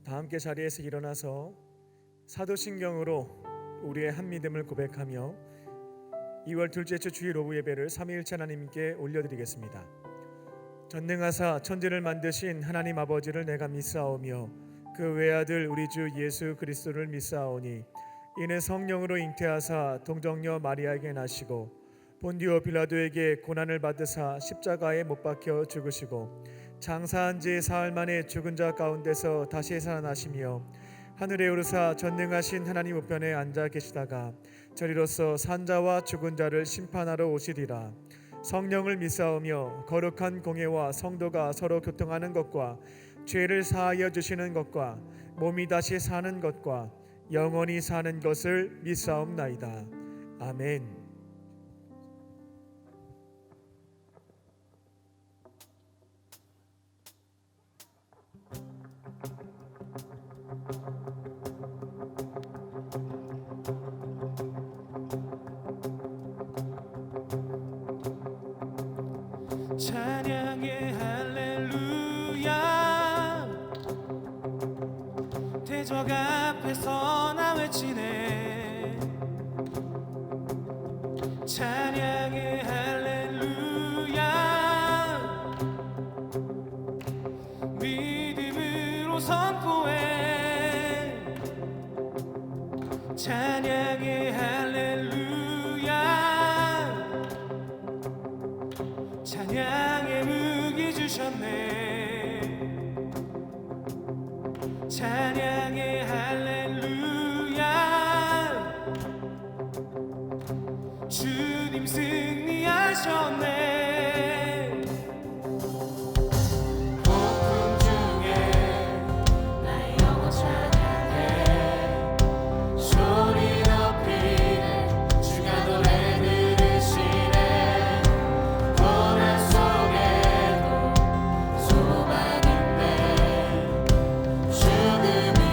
다 함께 자리에서 일어나서 사도신경으로 우리의 한 믿음을 고백하며 2월 둘째 주 주일 오후 예배를 삼위일체 하나님께 올려드리겠습니다. 전능하사 천지를 만드신 하나님 아버지를 내가 믿사오며 그 외아들 우리 주 예수 그리스도를 믿사오니 이는 성령으로 잉태하사 동정녀 마리아에게 나시고 본디오 빌라도에게 고난을 받으사 십자가에 못 박혀 죽으시고 장사한 지 사흘 만에 죽은 자 가운데서 다시 살아나시며 하늘에 오르사 전능하신 하나님 우편에 앉아 계시다가 저리로서 산자와 죽은 자를 심판하러 오시리라. 성령을 믿사오며 거룩한 공예와 성도가 서로 교통하는 것과 죄를 사하여 주시는 것과 몸이 다시 사는 것과 영원히 사는 것을 믿사옵나이다. 아멘. 찬양의 할렐루야 대적 앞에서 나 외치네. 찬양의 할렐루야 믿음으로 선포해. 찬양의 할렐루야 찬양의 무기 주셨네. 찬양의 할렐루야 주님 승리하셨네. 폭풍 중에 나의 영혼 찬양해. 소리 높이네. 주가 노래 들으시네. 고난 속에도 소망 있네. 죽음을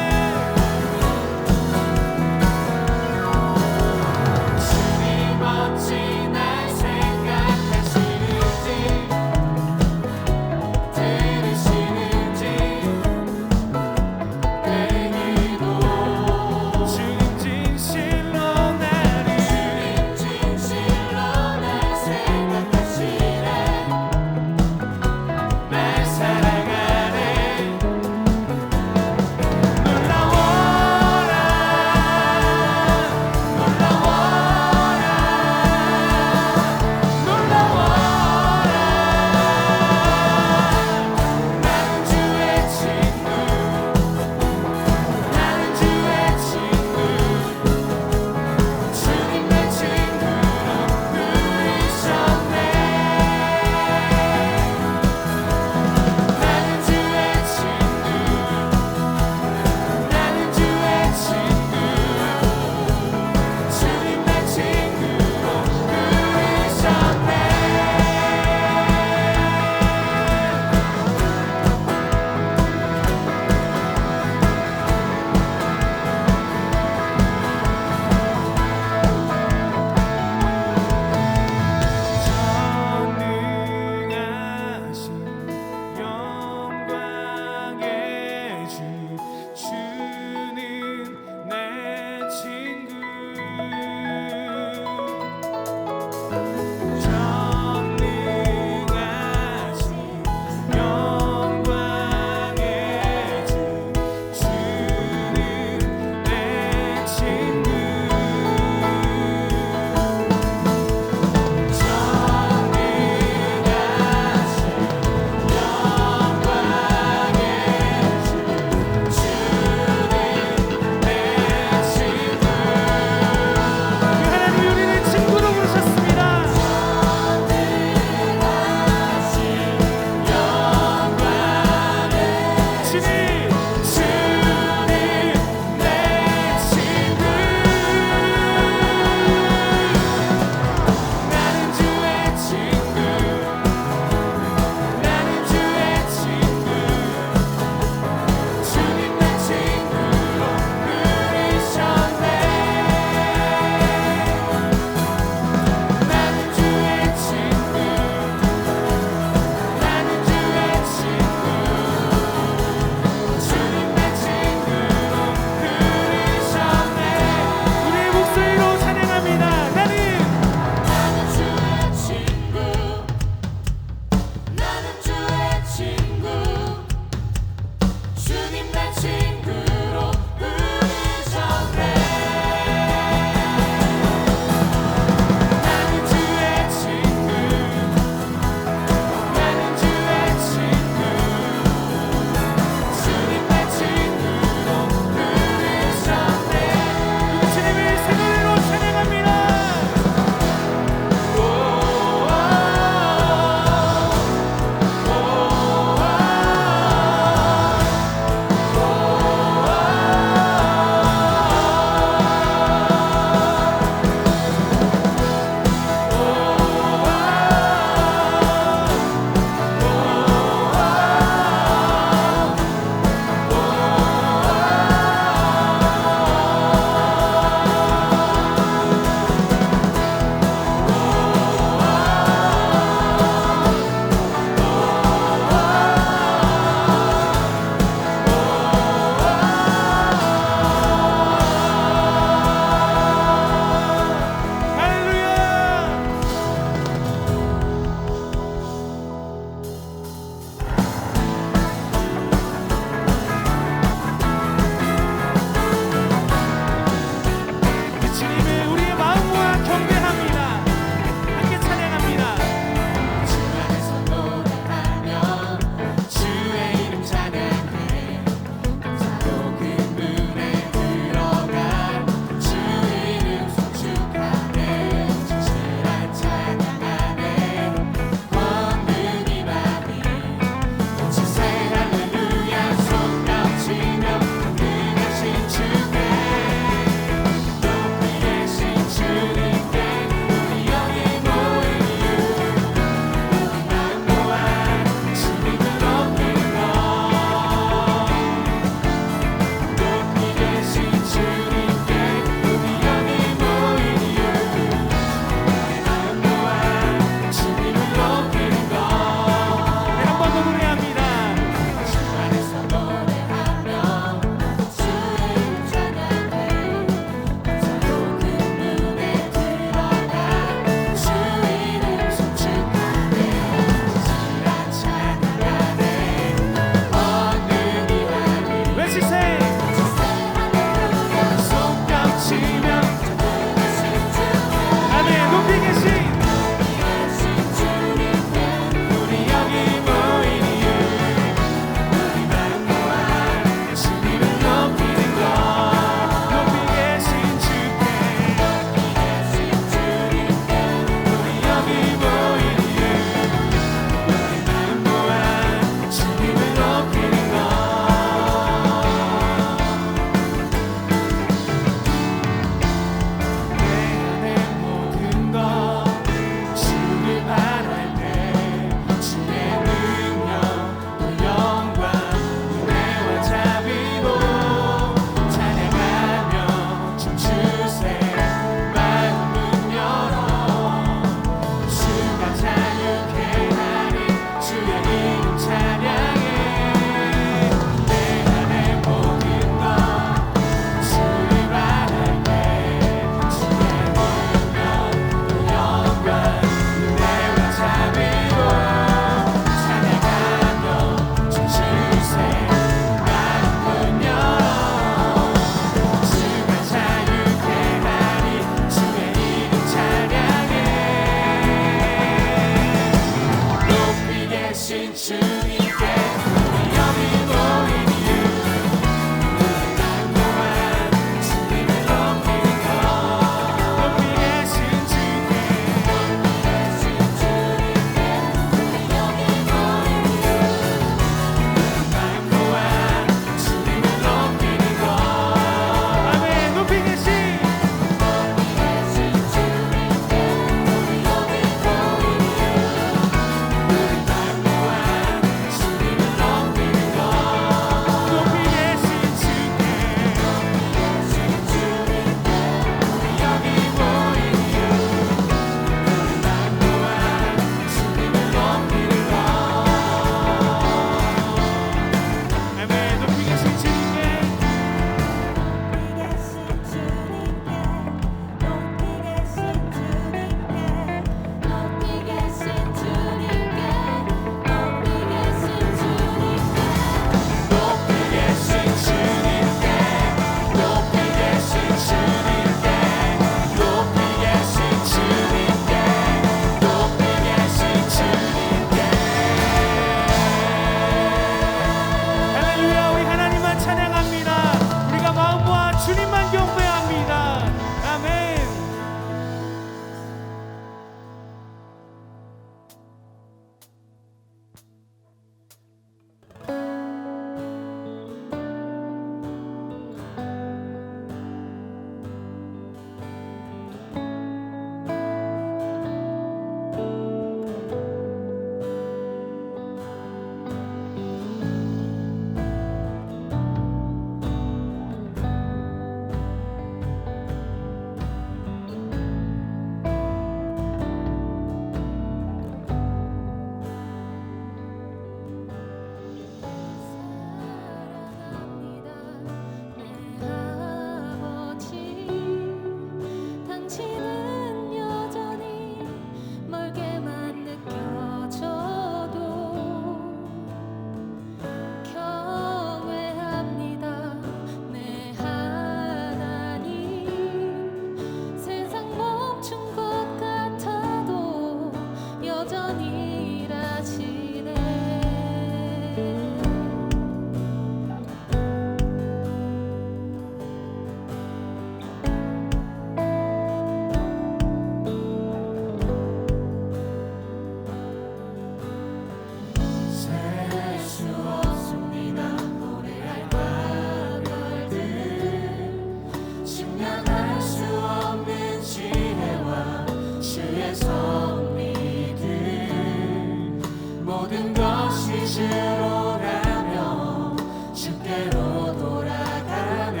주로 가며 주께로 돌아가네.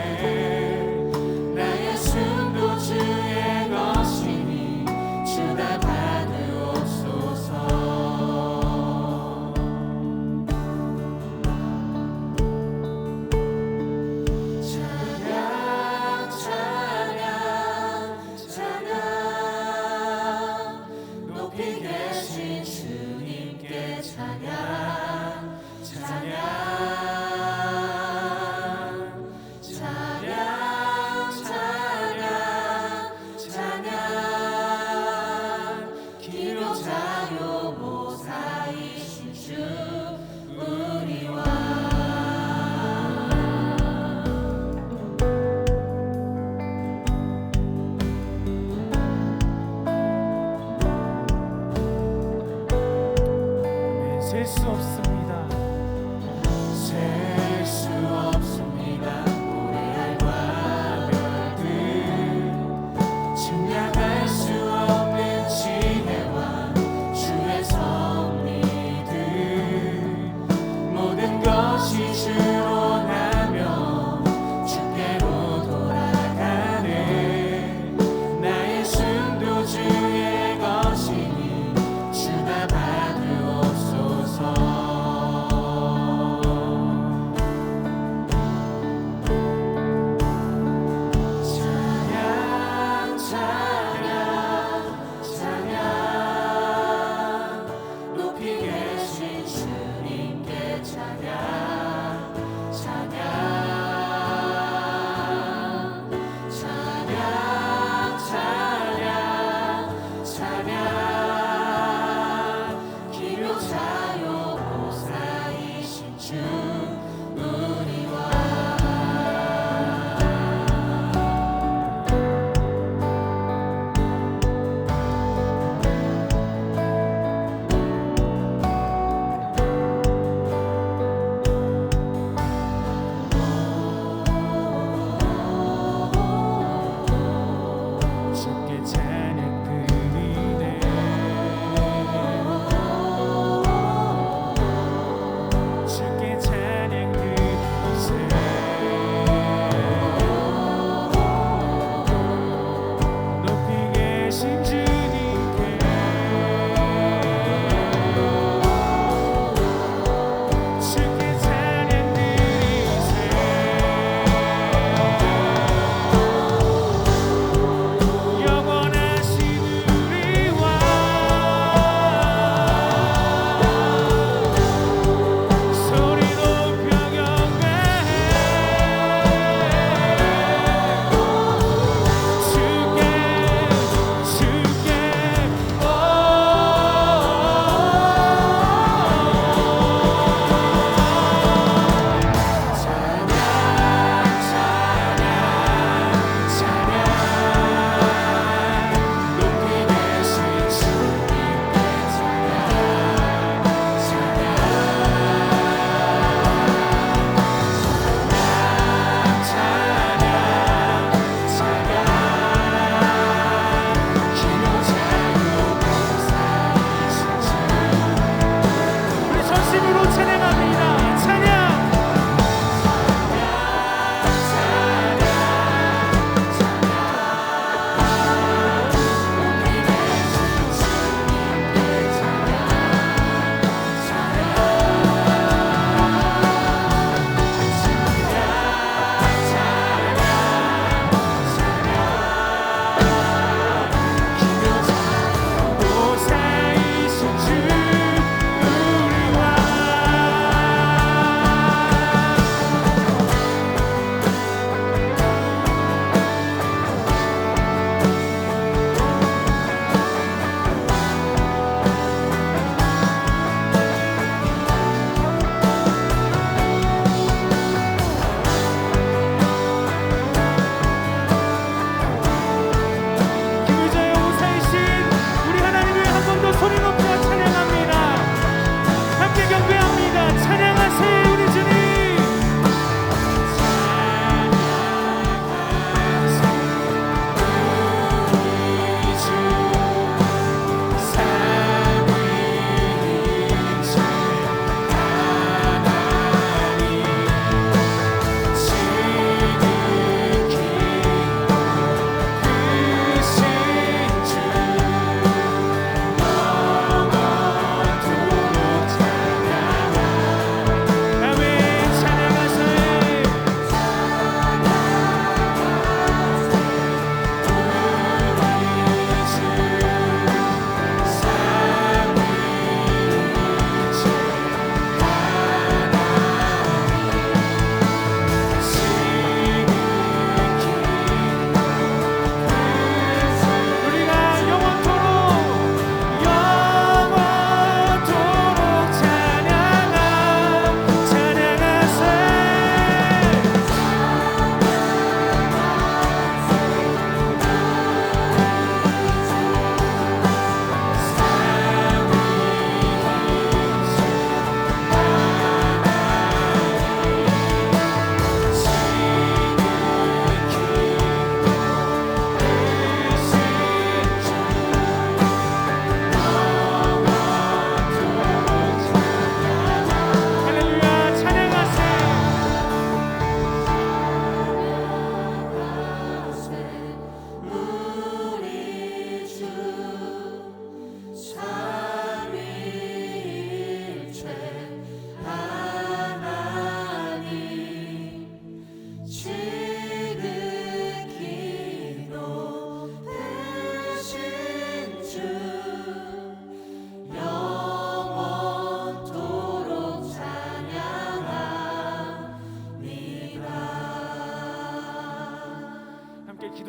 나의 숨도 주의 것이니 주다 받으옵소서. 찬양 찬양 찬양 높이 계신 주님께 찬양 찬양 찬양 찬양 찬양 기묘자요 모사이신 주 우리와 셀 수 없습니다. 셀 수 없습니다. 모래알과 별들 측량할 수 없는 지혜와 주의 섭리들 모든 것이 주로 나며 주께로 돌아가네. 나의 숨도 주의 것이니 주다 받으옵소서.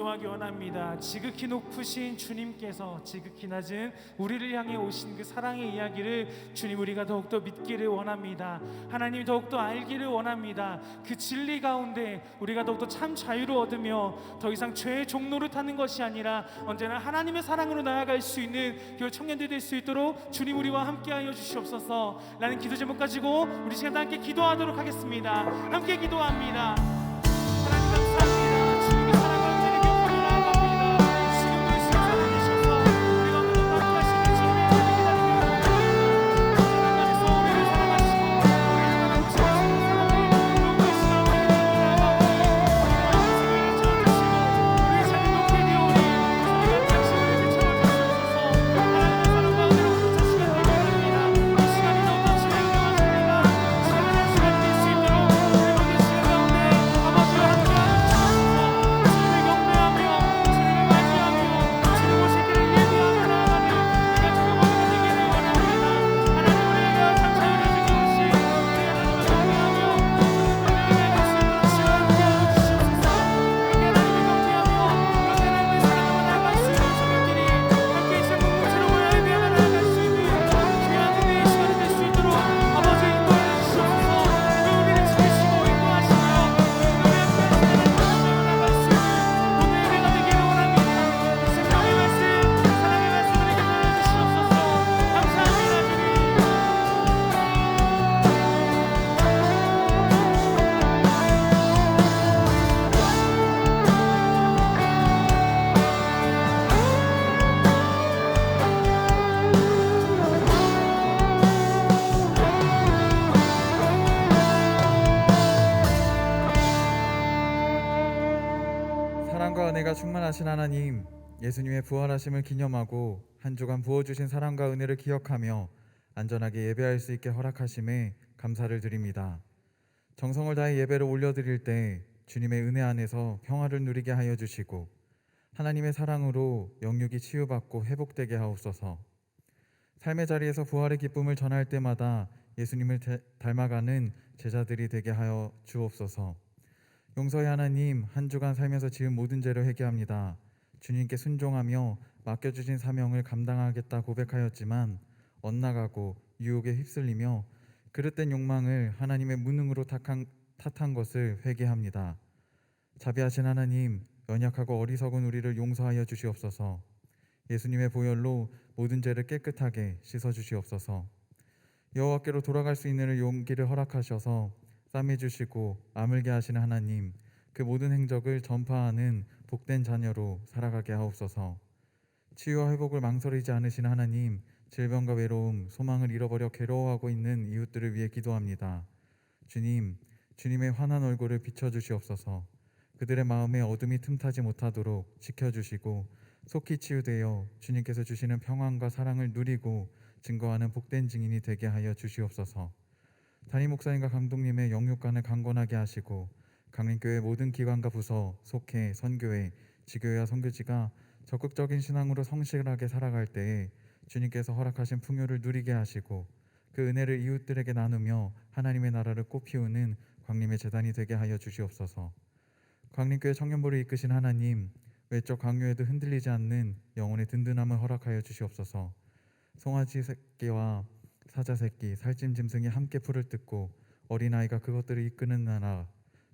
순종하기 원합니다. 지극히 높으신 주님께서 지극히 낮은 우리를 향해 오신 그 사랑의 이야기를 주님 우리가 더욱더 믿기를 원합니다. 하나님 더욱더 알기를 원합니다. 그 진리 가운데 우리가 더욱더 참 자유를 얻으며 더 이상 죄의 종로를 타는 것이 아니라 언제나 하나님의 사랑으로 나아갈 수 있는 그 청년들이 될 수 있도록 주님 우리와 함께하여 주시옵소서. 라는 기도 제목 가지고 우리 시간 다 함께 기도하도록 하겠습니다. 함께 기도합니다. 하나님 감사합니다. 주님의 사랑을 언제나 기억하며 나아갑니다. 지금도 이 시간 살아계셔서 우리가 오늘도 함께하시는 주님의 은혜를 기다리며 하나님께서 우리를 사랑하시고 우리를 사랑하시고 사랑이 너무 이 시간 우리를 나아가고 우리의 생명을 채워주시고 우리의 삶이 높게 되오니 저희가 당신을 비춰주시옵소서. 하나님의 사랑과 은혜로 부르짖는 시간 되게 합니다. 이 시간이 더욱더 주의 영광을 드리라 시간을 시간이 될 수 있도록 우리 모든 시간 가운데 아버지와 함께하는 주님을 경배하며 주님을 맞이하며 주님 오실 길을 예비하며 나아가는 우리가 주님과 되기를 원합니다. 하나님 우리가 감사를 주시옵시 우리가 하나님을 경배하며 주님을 예배할 수 있도록 시간 함께하여 주시옵소서. 그렇게 하나님을 경배하며 그렇게 하나님의 사랑으로 나아갈 수 있는 저희들이 함께 있을 공동체로 모여 예배하며 나아갈 수 있는 귀한 은혜의 시간이 될 수 있도록 아버지 인도해 주시옵소서. 그 우리를 지키시고 인도하시며 우리 함께 하시는 하나님을 나아갈 수 있는 오늘 예배가 되기를 원합니다. 생명의 말씀 사랑의 말씀 우리에게 전해주시옵소서. 감사합니다 주님. 사랑과 은혜가 충만하신 하나님, 예수님의 부활하심을 기념하고 한 주간 부어주신 사랑과 은혜를 기억하며 안전하게 예배할 수 있게 허락하심에 감사를 드립니다. 정성을 다해 예배를 올려드릴 때 주님의 은혜 안에서 평화를 누리게 하여 주시고 하나님의 사랑으로 영육이 치유받고 회복되게 하옵소서. 삶의 자리에서 부활의 기쁨을 전할 때마다 예수님을 닮아가는 제자들이 되게 하여 주옵소서. 용서의 하나님, 한 주간 살면서 지은 모든 죄를 회개합니다. 주님께 순종하며 맡겨주신 사명을 감당하겠다 고백하였지만 엇나가고 유혹에 휩쓸리며 그릇된 욕망을 하나님의 무능으로 탓한 것을 회개합니다. 자비하신 하나님, 연약하고 어리석은 우리를 용서하여 주시옵소서. 예수님의 보혈로 모든 죄를 깨끗하게 씻어 주시옵소서. 여호와께로 돌아갈 수 있는 용기를 허락하셔서 싸매 주시고 아물게 하시는 하나님, 그 모든 행적을 전파하는 복된 자녀로 살아가게 하옵소서. 치유와 회복을 망설이지 않으시는 하나님, 질병과 외로움, 소망을 잃어버려 괴로워하고 있는 이웃들을 위해 기도합니다. 주님, 주님의 환한 얼굴을 비춰주시옵소서. 그들의 마음에 어둠이 틈타지 못하도록 지켜주시고 속히 치유되어 주님께서 주시는 평안과 사랑을 누리고 증거하는 복된 증인이 되게 하여 주시옵소서. 담임 목사님과 감독님의 영육간을 강건하게 하시고 강림교회 모든 기관과 부서, 속회, 선교회, 지교회와 선교지가 적극적인 신앙으로 성실하게 살아갈 때에 주님께서 허락하신 풍요를 누리게 하시고 그 은혜를 이웃들에게 나누며 하나님의 나라를 꽃피우는 광림의 재단이 되게 하여 주시옵소서. 광림교회 청년부를 이끄신 하나님, 외적 강요에도 흔들리지 않는 영혼의 든든함을 허락하여 주시옵소서. 송아지 새끼와 사자 새끼, 살찜 짐승이 함께 풀을 뜯고 어린아이가 그것들을 이끄는 나라,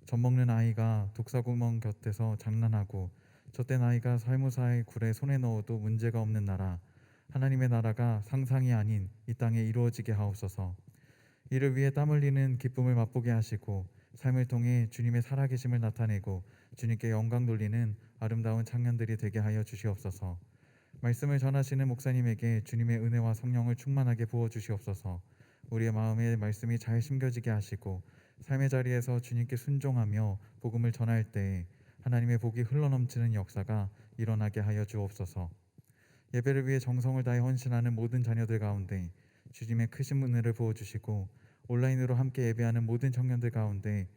젖먹는 아이가 독사구멍 곁에서 장난하고 젖된 아이가 살무사의 굴에 손에 넣어도 문제가 없는 나라, 하나님의 나라가 상상이 아닌 이 땅에 이루어지게 하옵소서. 이를 위해 땀 흘리는 기쁨을 맛보게 하시고 삶을 통해 주님의 살아계심을 나타내고 주님께 영광 돌리는 아름다운 청년들이 되게 하여 주시옵소서. 말씀을 전하시는 목사님에게 주님의 은혜와 성령을 충만하게 부어주시옵소서. 우리의 마음에 말씀이 잘 심겨지게 하시고 삶의 자리에서 주님께 순종하며 복음을 전할 때 하나님의 복이 흘러넘치는 역사가 일어나게 하여 주옵소서. 예배를 위해 정성을 다해 헌신하는 모든 자녀들 가운데 주님의 크신 은혜를 부어주시고 온라인으로 함께 예배하는 모든 청년들 가운데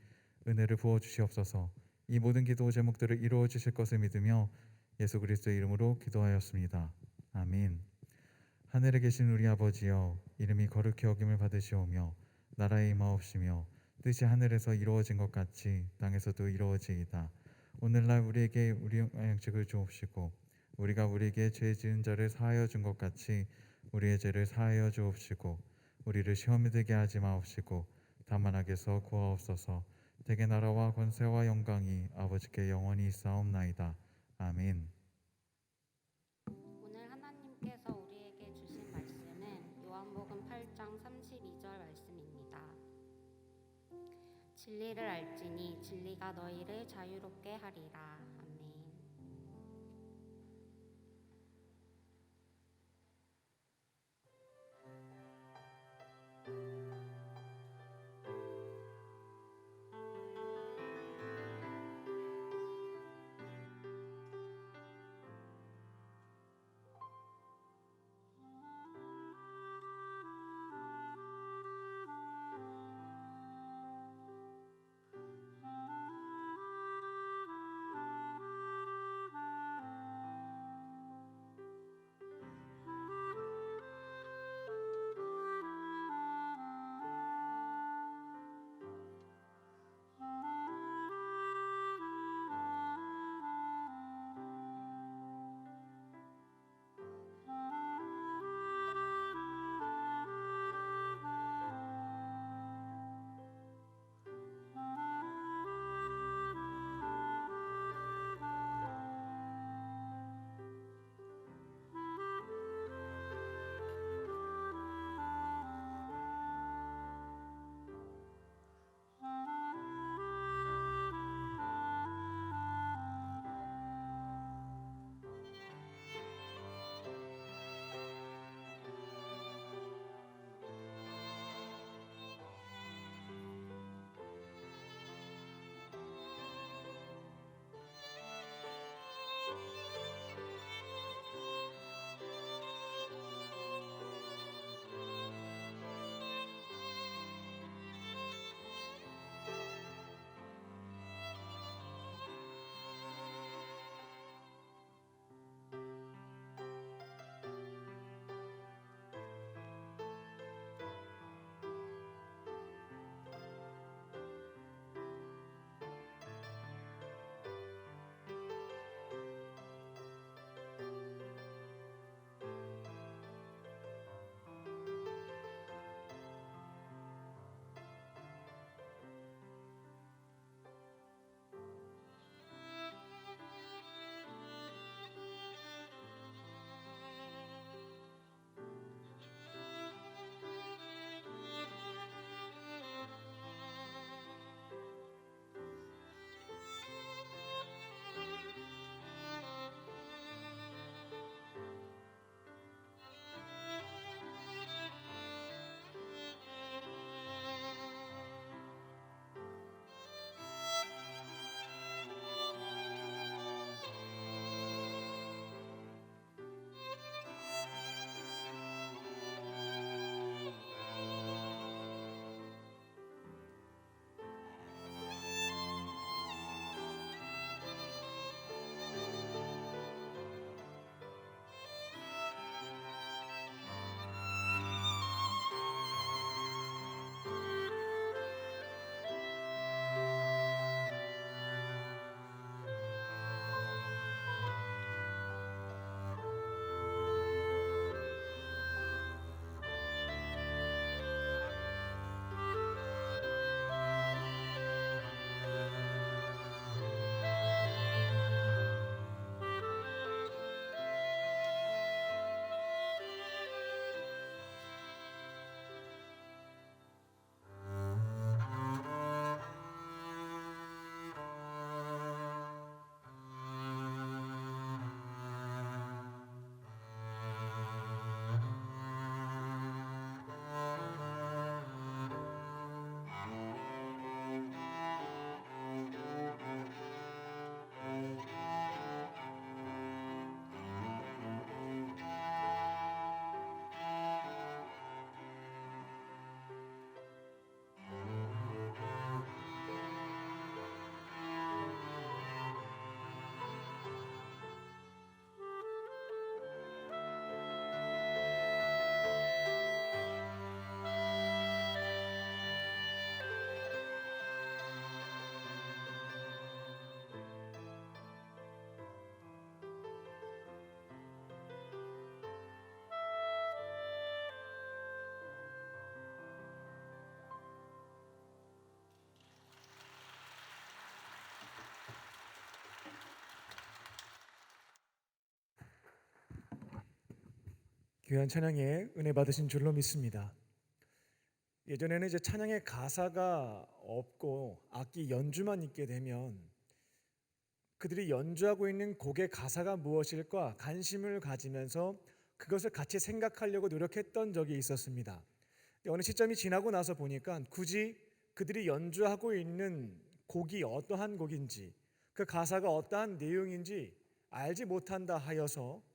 은혜를 부어주시옵소서. 이 모든 기도 제목들을 이루어 주실 것을 믿으며 예수 그리스도의 이름으로 기도하였습니다. 아멘. 하늘에 계신 우리 아버지여, 이름이 거룩히 여김을 받으시오며 나라에 임하옵시며 뜻이 하늘에서 이루어진 것 같이 땅에서도 이루어지이다. 오늘날 우리에게 우리 양식을 주옵시고 우리가 우리에게 죄 지은 자를 사하여 준 것 같이 우리의 죄를 사하여 주옵시고 우리를 시험에 들게 하지 마옵시고 다만 악에서 구하옵소서. 대개 나라와 권세와 영광이 아버지께 영원히 있사옵나이다. 아멘. 오늘 하나님께서 우리에게 주신 말씀은 요한복음 8장 32절 말씀입니다. 진리를 알지니 진리가 너희를 자유롭게 하리라. 아멘. 귀한 찬양에 은혜 받으신 줄로 믿습니다. 예전에는 이제 찬양의 가사가 없고 악기 연주만 있게 되면 그들이 연주하고 있는 곡의 가사가 무엇일까 관심을 가지면서 그것을 같이 생각하려고 노력했던 적이 있었습니다. 어느 시점이 지나고 나서 보니까 굳이 그들이 연주하고 있는 곡이 어떠한 곡인지 그 가사가 어떠한 내용인지 알지 못한다 하여서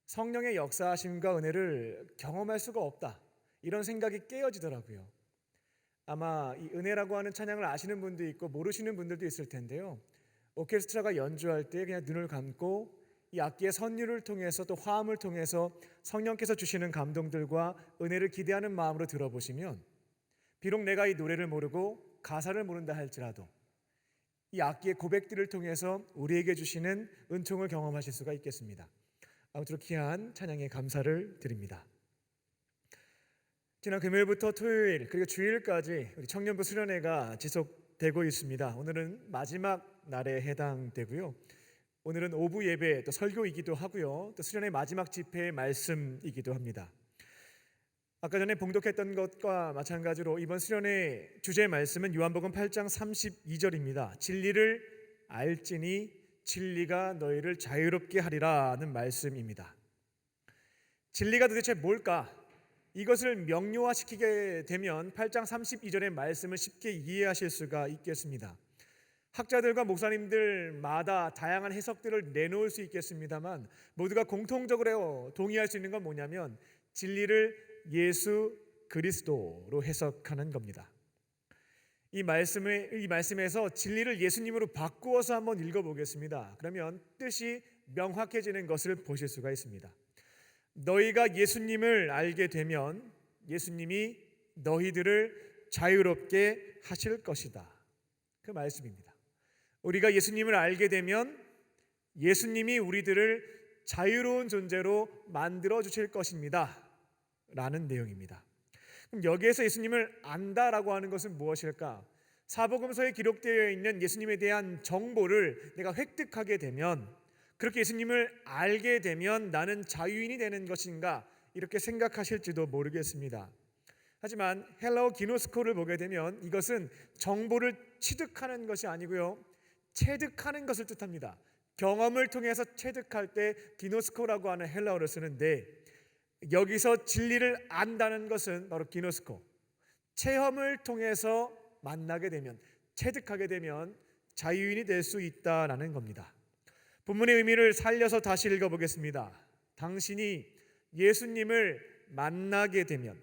성령의 역사하심과 은혜를 경험할 수가 없다, 이런 생각이 깨어지더라고요. 아마 이 은혜라고 하는 찬양을 아시는 분도 있고 모르시는 분들도 있을 텐데요. 오케스트라가 연주할 때 그냥 눈을 감고 이 악기의 선율을 통해서 또 화음을 통해서 성령께서 주시는 감동들과 은혜를 기대하는 마음으로 들어보시면 비록 내가 이 노래를 모르고 가사를 모른다 할지라도 이 악기의 고백들을 통해서 우리에게 주시는 은총을 경험하실 수가 있겠습니다. 아무쪼록 귀한 찬양에 감사를 드립니다. 지난 금요일부터 토요일 그리고 주일까지 우리 청년부 수련회가 지속되고 있습니다. 오늘은 마지막 날에 해당되고요. 오늘은 오부 예배 또 설교이기도 하고요. 또 수련회 마지막 집회의 말씀이기도 합니다. 아까 전에 봉독했던 것과 마찬가지로 이번 수련회 주제 말씀은 요한복음 8장 32절입니다. 진리를 알지니 진리가 너희를 자유롭게 하리라는 말씀입니다. 진리가 도대체 뭘까? 이것을 명료화시키게 되면 8장 32절의 말씀을 쉽게 이해하실 수가 있겠습니다. 학자들과 목사님들마다 다양한 해석들을 내놓을 수 있겠습니다만 모두가 공통적으로 동의할 수 있는 건 뭐냐면 진리를 예수 그리스도로 해석하는 겁니다. 이 말씀에서 진리를 예수님으로 바꾸어서 한번 읽어보겠습니다. 그러면 뜻이 명확해지는 것을 보실 수가 있습니다. 너희가 예수님을 알게 되면 예수님이 너희들을 자유롭게 하실 것이다, 그 말씀입니다. 우리가 예수님을 알게 되면 예수님이 우리들을 자유로운 존재로 만들어 주실 것입니다 라는 내용입니다. 그럼 여기에서 예수님을 안다라고 하는 것은 무엇일까? 사복음서에 기록되어 있는 예수님에 대한 정보를 내가 획득하게 되면, 그렇게 예수님을 알게 되면 나는 자유인이 되는 것인가, 이렇게 생각하실지도 모르겠습니다. 하지만 헬라어 기노스코를 보게 되면 이것은 정보를 취득하는 것이 아니고요, 체득하는 것을 뜻합니다. 경험을 통해서 체득할 때 기노스코라고 하는 헬라어를 쓰는데, 여기서 진리를 안다는 것은 바로 기노스코, 체험을 통해서 만나게 되면, 체득하게 되면 자유인이 될 수 있다라는 겁니다. 본문의 의미를 살려서 다시 읽어보겠습니다. 당신이 예수님을 만나게 되면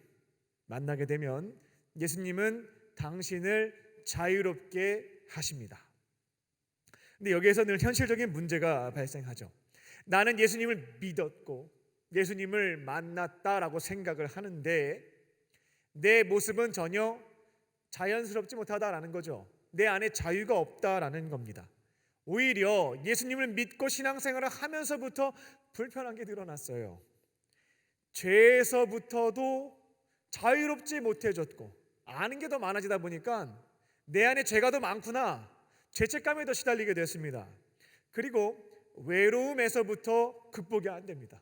예수님은 당신을 자유롭게 하십니다. 근데 여기에서 늘 현실적인 문제가 발생하죠. 나는 예수님을 믿었고 예수님을 만났다라고 생각을 하는데 내 모습은 전혀 자연스럽지 못하다라는 거죠. 내 안에 자유가 없다라는 겁니다. 오히려 예수님을 믿고 신앙생활을 하면서부터 불편한 게 드러났어요. 죄에서부터도 자유롭지 못해졌고 아는 게 더 많아지다 보니까 내 안에 죄가 더 많구나, 죄책감에 더 시달리게 됐습니다. 그리고 외로움에서부터 극복이 안 됩니다.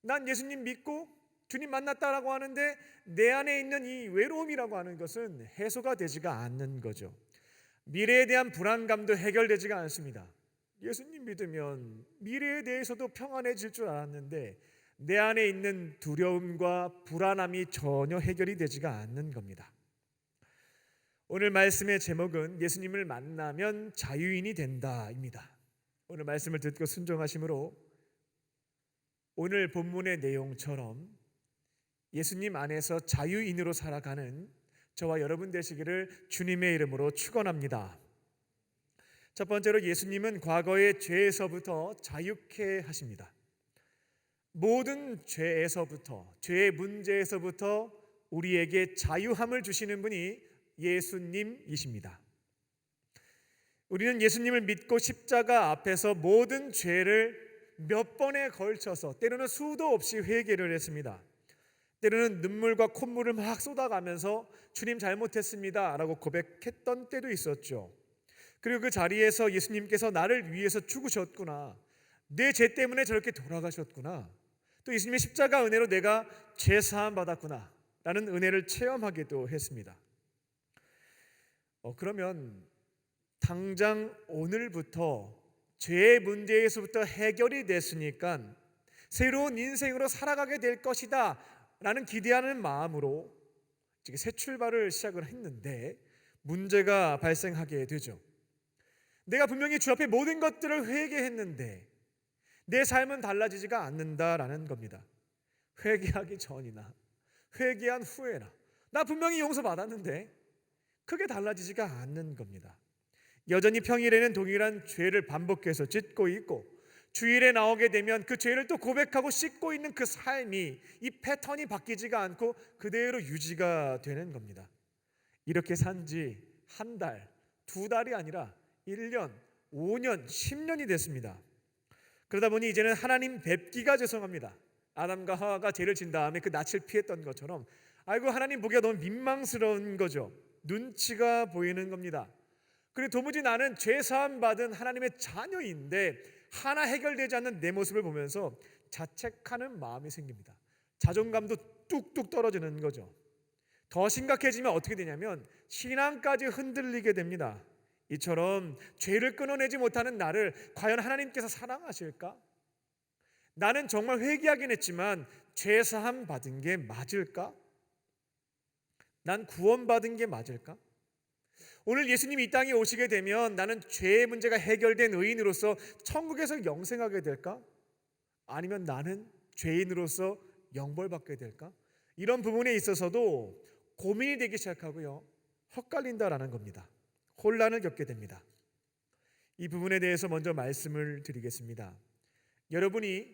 난 예수님 믿고 주님 만났다라고 하는데 내 안에 있는 이 외로움이라고 하는 것은 해소가 되지가 않는 거죠. 미래에 대한 불안감도 해결되지가 않습니다. 예수님 믿으면 미래에 대해서도 평안해질 줄 알았는데 내 안에 있는 두려움과 불안함이 전혀 해결이 되지가 않는 겁니다. 오늘 말씀의 제목은 예수님을 만나면 자유인이 된다입니다. 오늘 말씀을 듣고 순종하심으로 오늘 본문의 내용처럼 예수님 안에서 자유인으로 살아가는 저와 여러분 되시기를 주님의 이름으로 축원합니다. 첫 번째로 예수님은 과거의 죄에서부터 자유케 하십니다. 모든 죄에서부터, 죄의 문제에서부터 우리에게 자유함을 주시는 분이 예수님이십니다. 우리는 예수님을 믿고 십자가 앞에서 모든 죄를 몇 번에 걸쳐서 때로는 수도 없이 회개를 했습니다. 때로는 눈물과 콧물을 막 쏟아가면서 주님 잘못했습니다 라고 고백했던 때도 있었죠. 그리고 그 자리에서 예수님께서 나를 위해서 죽으셨구나, 내 죄 때문에 저렇게 돌아가셨구나, 또 예수님의 십자가 은혜로 내가 죄 사함 받았구나 라는 은혜를 체험하기도 했습니다. 그러면 당장 오늘부터 죄의 문제에서부터 해결이 됐으니까 새로운 인생으로 살아가게 될 것이다 라는 기대하는 마음으로 새 출발을 시작을 했는데 문제가 발생하게 되죠. 내가 분명히 주 앞에 모든 것들을 회개했는데 내 삶은 달라지지가 않는다라는 겁니다. 회개하기 전이나 회개한 후에나 나 분명히 용서받았는데 크게 달라지지가 않는 겁니다. 여전히 평일에는 동일한 죄를 반복해서 짓고 있고 주일에 나오게 되면 그 죄를 또 고백하고 씻고 있는 그 삶이 이 패턴이 바뀌지가 않고 그대로 유지가 되는 겁니다. 이렇게 산 지 한 달, 두 달이 아니라 1년, 5년, 10년이 됐습니다. 그러다 보니 이제는 하나님 뵙기가 죄송합니다. 아담과 하와가 죄를 진 다음에 그 낯을 피했던 것처럼 아이고 하나님 보기가 너무 민망스러운 거죠. 눈치가 보이는 겁니다. 그리고 도무지 나는 죄 사함 받은 하나님의 자녀인데 하나 해결되지 않는 내 모습을 보면서 자책하는 마음이 생깁니다. 자존감도 뚝뚝 떨어지는 거죠. 더 심각해지면 어떻게 되냐면 신앙까지 흔들리게 됩니다. 이처럼 죄를 끊어내지 못하는 나를 과연 하나님께서 사랑하실까? 나는 정말 회개하긴 했지만 죄 사함 받은 게 맞을까? 난 구원받은 게 맞을까? 오늘 예수님이 이 땅에 오시게 되면 나는 죄의 문제가 해결된 의인으로서 천국에서 영생하게 될까? 아니면 나는 죄인으로서 영벌받게 될까? 이런 부분에 있어서도 고민이 되기 시작하고요, 헛갈린다라는 겁니다. 혼란을 겪게 됩니다. 이 부분에 대해서 먼저 말씀을 드리겠습니다. 여러분이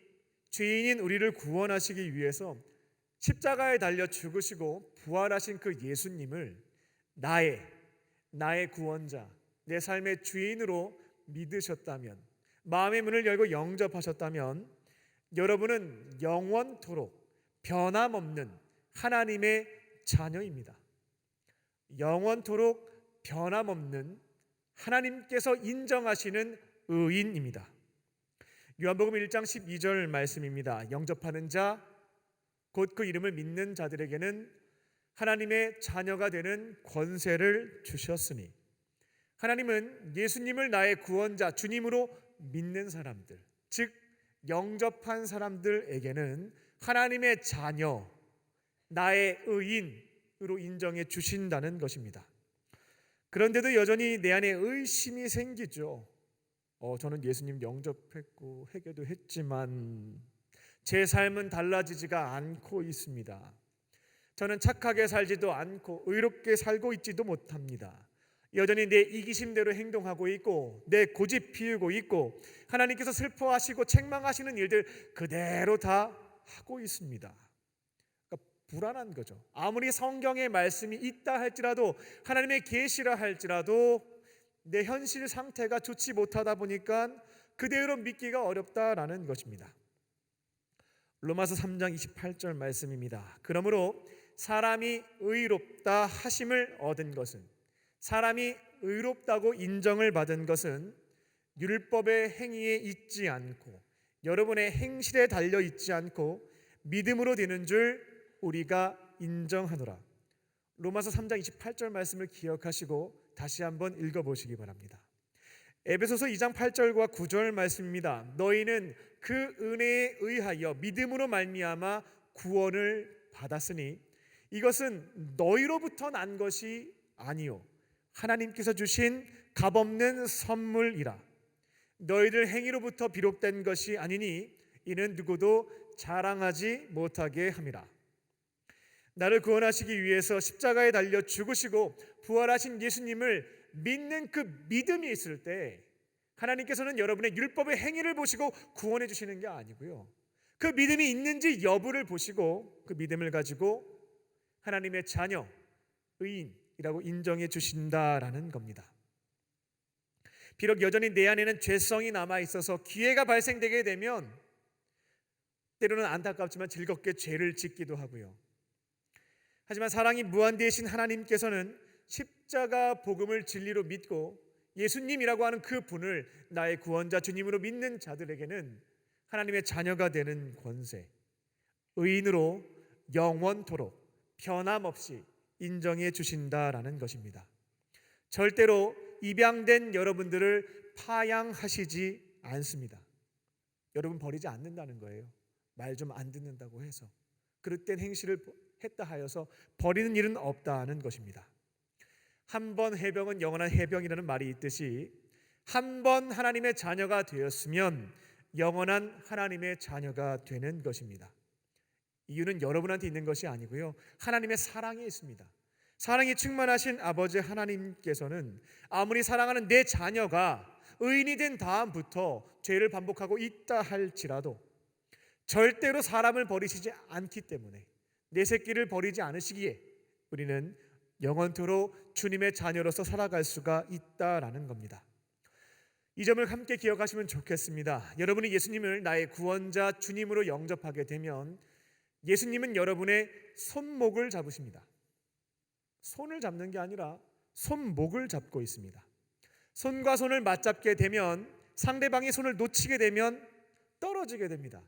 죄인인 우리를 구원하시기 위해서 십자가에 달려 죽으시고 부활하신 그 예수님을 나의 구원자, 내 삶의 주인으로 믿으셨다면, 마음의 문을 열고 영접하셨다면 여러분은 영원토록 변함없는 하나님의 자녀입니다. 영원토록 변함없는 하나님께서 인정하시는 의인입니다. 요한복음 1장 12절 말씀입니다. 영접하는 자, 곧 그 이름을 믿는 자들에게는 하나님의 자녀가 되는 권세를 주셨으니, 하나님은 예수님을 나의 구원자, 주님으로 믿는 사람들, 즉 영접한 사람들에게는 하나님의 자녀, 나의 의인으로 인정해 주신다는 것입니다. 그런데도 여전히 내 안에 의심이 생기죠. 저는 예수님 영접했고 회개도 했지만 제 삶은 달라지지가 않고 있습니다. 저는 착하게 살지도 않고 의롭게 살고 있지도 못합니다. 여전히 내 이기심대로 행동하고 있고 내 고집 피우고 있고 하나님께서 슬퍼하시고 책망하시는 일들 그대로 다 하고 있습니다. 그러니까 불안한 거죠. 아무리 성경의 말씀이 있다 할지라도, 하나님의 계시라 할지라도 내 현실 상태가 좋지 못하다 보니까 그대로 믿기가 어렵다라는 것입니다. 로마서 3장 28절 말씀입니다. 그러므로 사람이 의롭다 하심을 얻은 것은, 사람이 의롭다고 인정을 받은 것은 율법의 행위에 있지 않고 여러분의 행실에 달려 있지 않고 믿음으로 되는 줄 우리가 인정하노라. 로마서 3장 28절 말씀을 기억하시고 다시 한번 읽어보시기 바랍니다. 에베소서 2장 8절과 9절 말씀입니다. 너희는 그 은혜에 의하여 믿음으로 말미암아 구원을 받았으니 이것은 너희로부터 난 것이 아니요 하나님께서 주신 값없는 선물이라. 너희들 행위로부터 비롯된 것이 아니니 이는 누구도 자랑하지 못하게 함이라. 나를 구원하시기 위해서 십자가에 달려 죽으시고 부활하신 예수님을 믿는 그 믿음이 있을 때 하나님께서는 여러분의 율법의 행위를 보시고 구원해 주시는 게 아니고요, 그 믿음이 있는지 여부를 보시고 그 믿음을 가지고 하나님의 자녀, 의인이라고 인정해 주신다라는 겁니다. 비록 여전히 내 안에는 죄성이 남아 있어서 기회가 발생되게 되면 때로는 안타깝지만 즐겁게 죄를 짓기도 하고요. 하지만 사랑이 무한대이신 하나님께서는 십자가 복음을 진리로 믿고 예수님이라고 하는 그 분을 나의 구원자 주님으로 믿는 자들에게는 하나님의 자녀가 되는 권세, 의인으로 영원토록 변함없이 인정해 주신다라는 것입니다. 절대로 입양된 여러분들을 파양하시지 않습니다. 여러분 버리지 않는다는 거예요. 말 좀 안 듣는다고 해서, 그릇된 행실을 했다 하여서 버리는 일은 없다는 것입니다. 한 번 해병은 영원한 해병이라는 말이 있듯이 한 번 하나님의 자녀가 되었으면 영원한 하나님의 자녀가 되는 것입니다. 이유는 여러분한테 있는 것이 아니고요, 하나님의 사랑에 있습니다. 사랑이 충만하신 아버지 하나님께서는 아무리 사랑하는 내 자녀가 의인이 된 다음부터 죄를 반복하고 있다 할지라도 절대로 사람을 버리시지 않기 때문에, 내 새끼를 버리지 않으시기에 우리는 영원토록 주님의 자녀로서 살아갈 수가 있다라는 겁니다. 이 점을 함께 기억하시면 좋겠습니다. 여러분이 예수님을 나의 구원자 주님으로 영접하게 되면 예수님은 여러분의 손목을 잡으십니다. 손을 잡는 게 아니라 손목을 잡고 있습니다. 손과 손을 맞잡게 되면, 상대방이 손을 놓치게 되면 떨어지게 됩니다.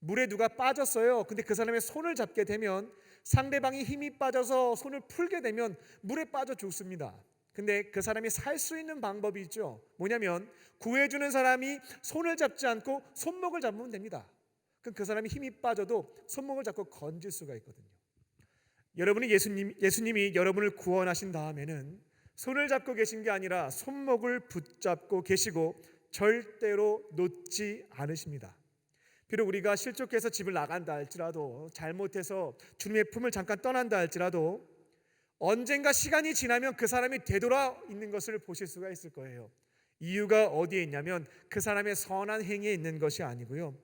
물에 누가 빠졌어요. 근데 그 사람의 손을 잡게 되면 상대방이 힘이 빠져서 손을 풀게 되면 물에 빠져 죽습니다. 근데 그 사람이 살 수 있는 방법이 있죠. 뭐냐면 구해주는 사람이 손을 잡지 않고 손목을 잡으면 됩니다. 그럼 그 사람이 힘이 빠져도 손목을 잡고 건질 수가 있거든요. 여러분이 예수님이 여러분을 구원하신 다음에는 손을 잡고 계신 게 아니라 손목을 붙잡고 계시고 절대로 놓지 않으십니다. 비록 우리가 실족해서 집을 나간다 할지라도, 잘못해서 주님의 품을 잠깐 떠난다 할지라도 언젠가 시간이 지나면 그 사람이 되돌아 있는 것을 보실 수가 있을 거예요. 이유가 어디에 있냐면 그 사람의 선한 행위에 있는 것이 아니고요,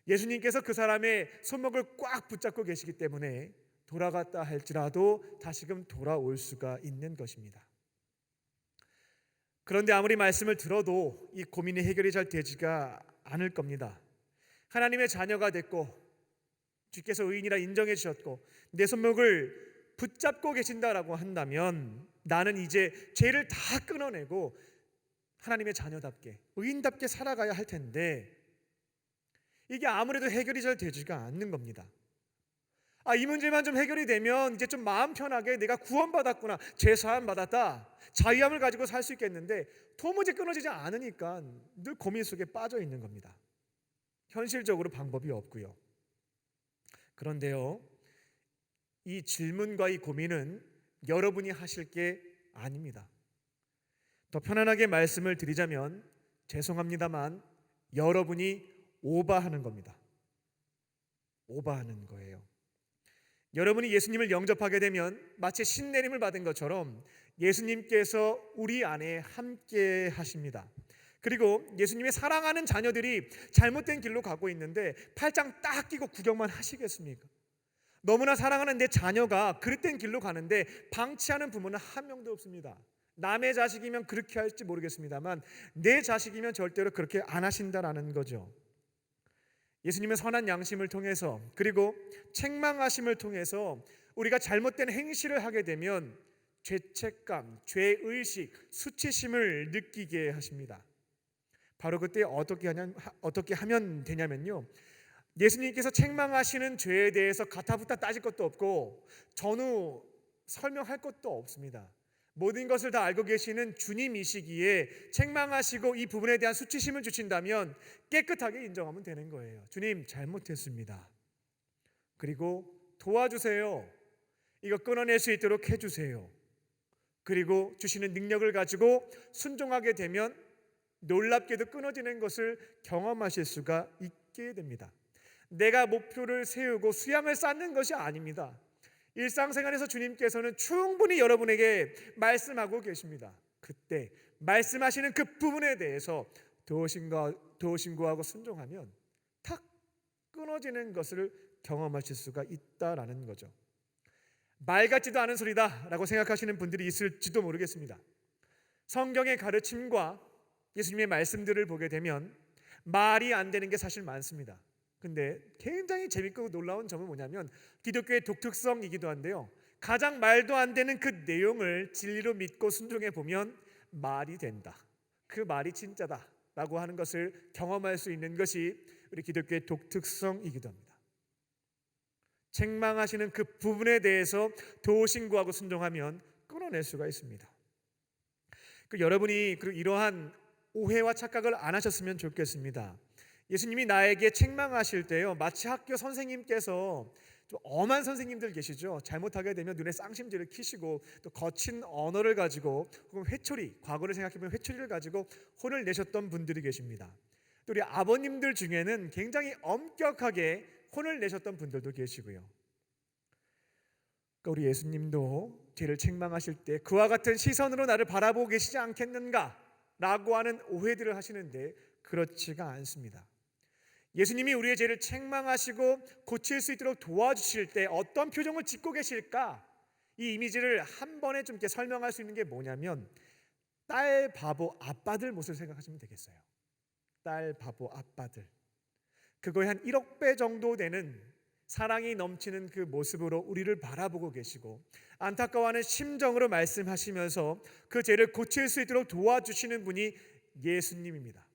예수님께서 그 사람의 손목을 꽉 붙잡고 계시기 때문에 돌아갔다 할지라도 다시금 돌아올 수가 있는 것입니다. 그런데 아무리 말씀을 들어도 이 고민이 해결이 잘 되지가 않을 겁니다. 하나님의 자녀가 됐고 주께서 의인이라 인정해 주셨고 내 손목을 붙잡고 계신다라고 한다면 나는 이제 죄를 다 끊어내고 하나님의 자녀답게 의인답게 살아가야 할 텐데 이게 아무래도 해결이 잘 되지가 않는 겁니다. 이 문제만 좀 해결이 되면 이제 좀 마음 편하게 내가 구원받았구나, 죄사함 받았다, 자유함을 가지고 살 수 있겠는데 도무지 끊어지지 않으니까 늘 고민 속에 빠져 있는 겁니다. 현실적으로 방법이 없고요. 그런데요, 이 질문과 이 고민은 여러분이 하실 게 아닙니다. 더 편안하게 말씀을 드리자면 죄송합니다만 여러분이 오바하는 겁니다. 오바하는 거예요. 여러분이 예수님을 영접하게 되면 마치 신내림을 받은 것처럼 예수님께서 우리 안에 함께 하십니다. 그리고 예수님의 사랑하는 자녀들이 잘못된 길로 가고 있는데 팔짱 딱 끼고 구경만 하시겠습니까? 너무나 사랑하는 내 자녀가 그릇된 길로 가는데 방치하는 부모는 한 명도 없습니다. 남의 자식이면 그렇게 할지 모르겠습니다만 내 자식이면 절대로 그렇게 안 하신다라는 거죠. 예수님의 선한 양심을 통해서 그리고 책망하심을 통해서 우리가 잘못된 행실을 하게 되면 죄책감, 죄의식, 수치심을 느끼게 하십니다. 바로 그때 어떻게 하면 되냐면요, 예수님께서 책망하시는 죄에 대해서 가타부타 따질 것도 없고 전후 설명할 것도 없습니다. 모든 것을 다 알고 계시는 주님이시기에 책망하시고 이 부분에 대한 수치심을 주신다면 깨끗하게 인정하면 되는 거예요. 주님, 잘못했습니다. 그리고 도와주세요. 이거 끊어낼 수 있도록 해주세요. 그리고 주시는 능력을 가지고 순종하게 되면 놀랍게도 끊어지는 것을 경험하실 수가 있게 됩니다. 내가 목표를 세우고 수양을 쌓는 것이 아닙니다. 일상생활에서 주님께서는 충분히 여러분에게 말씀하고 계십니다. 그때 말씀하시는 그 부분에 대해서 도우심구하고 순종하면 탁 끊어지는 것을 경험하실 수가 있다라는 거죠. 말 같지도 않은 소리다 라고 생각하시는 분들이 있을지도 모르겠습니다. 성경의 가르침과 예수님의 말씀들을 보게 되면 말이 안 되는 게 사실 많습니다. 근데 굉장히 재밌고 놀라운 점은 뭐냐면 기독교의 독특성이기도 한데요, 가장 말도 안 되는 그 내용을 진리로 믿고 순종해 보면 말이 된다, 그 말이 진짜다 라고 하는 것을 경험할 수 있는 것이 우리 기독교의 독특성이기도 합니다. 책망하시는 그 부분에 대해서 도신구하고 순종하면 끊어낼 수가 있습니다. 여러분이 이러한 오해와 착각을 안 하셨으면 좋겠습니다. 예수님이 나에게 책망하실 때요, 마치 학교 선생님께서 좀 엄한 선생님들 계시죠. 잘못하게 되면 눈에 쌍심지를 키시고 또 거친 언어를 가지고 혹은 회초리, 과거를 생각해보면 회초리를 가지고 혼을 내셨던 분들이 계십니다. 또 우리 아버님들 중에는 굉장히 엄격하게 혼을 내셨던 분들도 계시고요. 우리 예수님도 죄를 책망하실 때 그와 같은 시선으로 나를 바라보고 계시지 않겠는가 라고 하는 오해들을 하시는데 그렇지가 않습니다. 예수님이 우리의 죄를 책망하시고 고칠 수 있도록 도와주실 때 어떤 표정을 짓고 계실까? 이 이미지를 한 번에 좀 이렇게 설명할 수 있는 게 뭐냐면, 딸 바보 아빠들 모습을 생각하시면 되겠어요. 딸 바보 아빠들, 그거의 한 1억 배 정도 되는 사랑이 넘치는 그 모습으로 우리를 바라보고 계시고 안타까워하는 심정으로 말씀하시면서 그 죄를 고칠 수 있도록 도와주시는 분이 예수님입니다.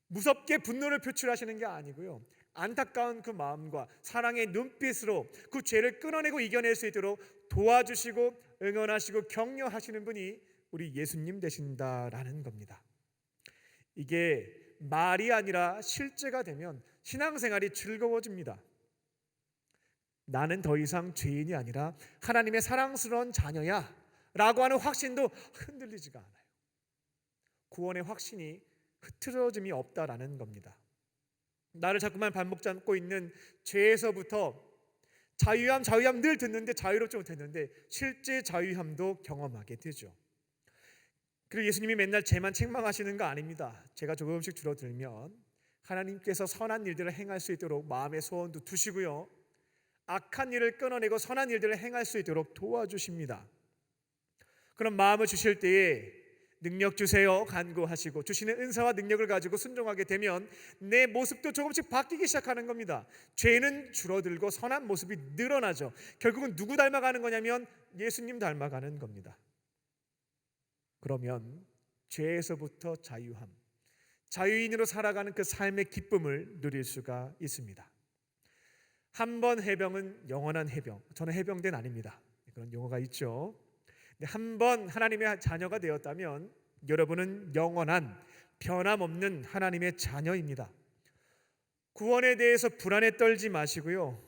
무섭게 분노를 표출하시는 게 아니고요, 안타까운 그 마음과 사랑의 눈빛으로 그 죄를 끊어내고 이겨낼 수 있도록 도와주시고 응원하시고 격려하시는 분이 우리 예수님 되신다라는 겁니다. 이게 말이 아니라 실제가 되면 신앙생활이 즐거워집니다. 나는 더 이상 죄인이 아니라 하나님의 사랑스러운 자녀야 라고 하는 확신도 흔들리지가 않아요. 구원의 확신이 흐트러짐이 없다라는 겁니다. 나를 자꾸만 반복 잡고 있는 죄에서부터 자유함 늘 듣는데 자유롭지 못했는데 실제 자유함도 경험하게 되죠. 그리고 예수님이 맨날 죄만 책망하시는 거 아닙니다. 제가 조금씩 줄어들면 하나님께서 선한 일들을 행할 수 있도록 마음의 소원도 두시고요, 악한 일을 끊어내고 선한 일들을 행할 수 있도록 도와주십니다. 그런 마음을 주실 때에 능력 주세요 간구하시고 주시는 은사와 능력을 가지고 순종하게 되면 내 모습도 조금씩 바뀌기 시작하는 겁니다. 죄는 줄어들고 선한 모습이 늘어나죠. 결국은 누구 닮아가는 거냐면 예수님 닮아가는 겁니다. 그러면 죄에서부터 자유함, 자유인으로 살아가는 그 삶의 기쁨을 누릴 수가 있습니다. 한 번 해병은 영원한 해병. 저는 해병대는 아닙니다. 그런 용어가 있죠. 한 번 하나님의 자녀가 되었다면 여러분은 영원한 변함없는 하나님의 자녀입니다. 구원에 대해서 불안에 떨지 마시고요,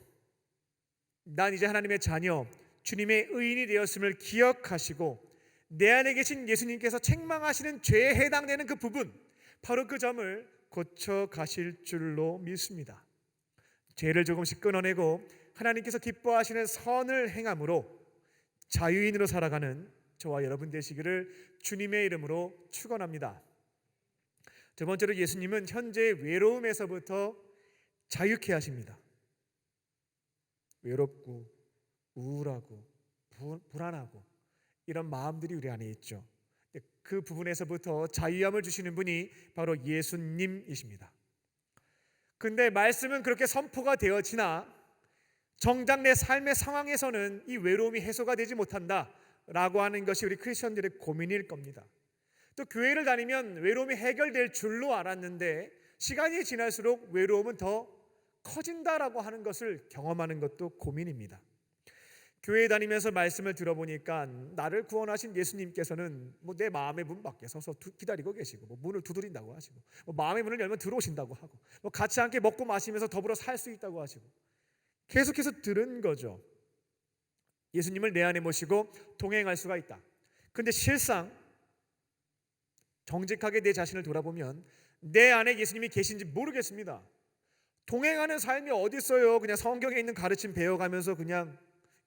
난 이제 하나님의 자녀, 주님의 의인이 되었음을 기억하시고 내 안에 계신 예수님께서 책망하시는 죄에 해당되는 그 부분, 바로 그 점을 고쳐 가실 줄로 믿습니다. 죄를 조금씩 끊어내고 하나님께서 기뻐하시는 선을 행함으로 자유인으로 살아가는 저와 여러분 되시기를 주님의 이름으로 축원합니다. 두 번째로 예수님은 현재의 외로움에서부터 자유케 하십니다. 외롭고 우울하고 불안하고 이런 마음들이 우리 안에 있죠. 그 부분에서부터 자유함을 주시는 분이 바로 예수님이십니다. 근데 말씀은 그렇게 선포가 되어지나 정작 내 삶의 상황에서는 이 외로움이 해소가 되지 못한다라고 하는 것이 우리 크리스천들의 고민일 겁니다. 또 교회를 다니면 외로움이 해결될 줄로 알았는데 시간이 지날수록 외로움은 더 커진다라고 하는 것을 경험하는 것도 고민입니다. 교회에 다니면서 말씀을 들어보니까 나를 구원하신 예수님께서는 내 마음의 문 밖에 서서 기다리고 계시고 문을 두드린다고 하시고 마음의 문을 열면 들어오신다고 하고 같이 함께 먹고 마시면서 더불어 살 수 있다고 하시고 계속해서 들은 거죠. 예수님을 내 안에 모시고 동행할 수가 있다. 근데 실상 정직하게 내 자신을 돌아보면 내 안에 예수님이 계신지 모르겠습니다. 동행하는 삶이 어디 있어요? 그냥 성경에 있는 가르침 배워가면서 그냥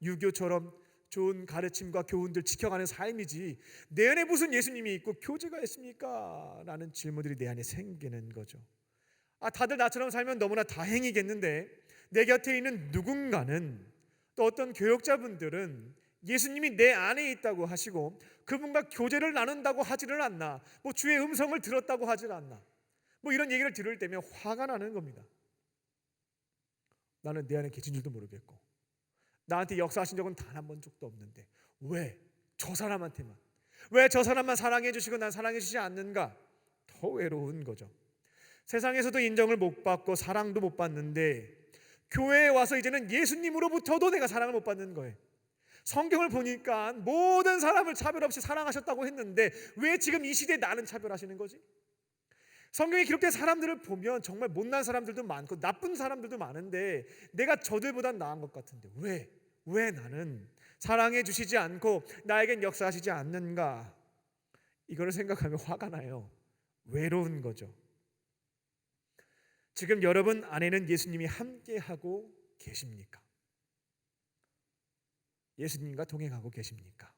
유교처럼 좋은 가르침과 교훈들 지켜가는 삶이지 내 안에 무슨 예수님이 있고 교제가 있습니까? 라는 질문들이 내 안에 생기는 거죠. 다들 나처럼 살면 너무나 다행이겠는데 내 곁에 있는 누군가는, 또 어떤 교역자분들은 예수님이 내 안에 있다고 하시고 그분과 교제를 나눈다고 하지를 않나, 주의 음성을 들었다고 하질 않나, 이런 얘기를 들을 때면 화가 나는 겁니다. 나는 내 안에 계신 줄도 모르겠고 나한테 역사하신 적은 단 한 번 적도 없는데 왜 저 사람한테만, 왜 저 사람만 사랑해 주시고 난 사랑해 주시지 않는가? 더 외로운 거죠. 세상에서도 인정을 못 받고 사랑도 못 받는데 교회에 와서 이제는 예수님으로부터도 내가 사랑을 못 받는 거예요. 성경을 보니까 모든 사람을 차별 없이 사랑하셨다고 했는데 왜 지금 이 시대에 나는 차별하시는 거지? 성경에 기록된 사람들을 보면 정말 못난 사람들도 많고 나쁜 사람들도 많은데 내가 저들보단 나은 것 같은데 왜 나는 사랑해 주시지 않고 나에겐 역사하시지 않는가? 이거를 생각하면 화가 나요. 외로운 거죠. 지금 여러분 안에는 예수님이 함께하고 계십니까? 예수님과 동행하고 계십니까?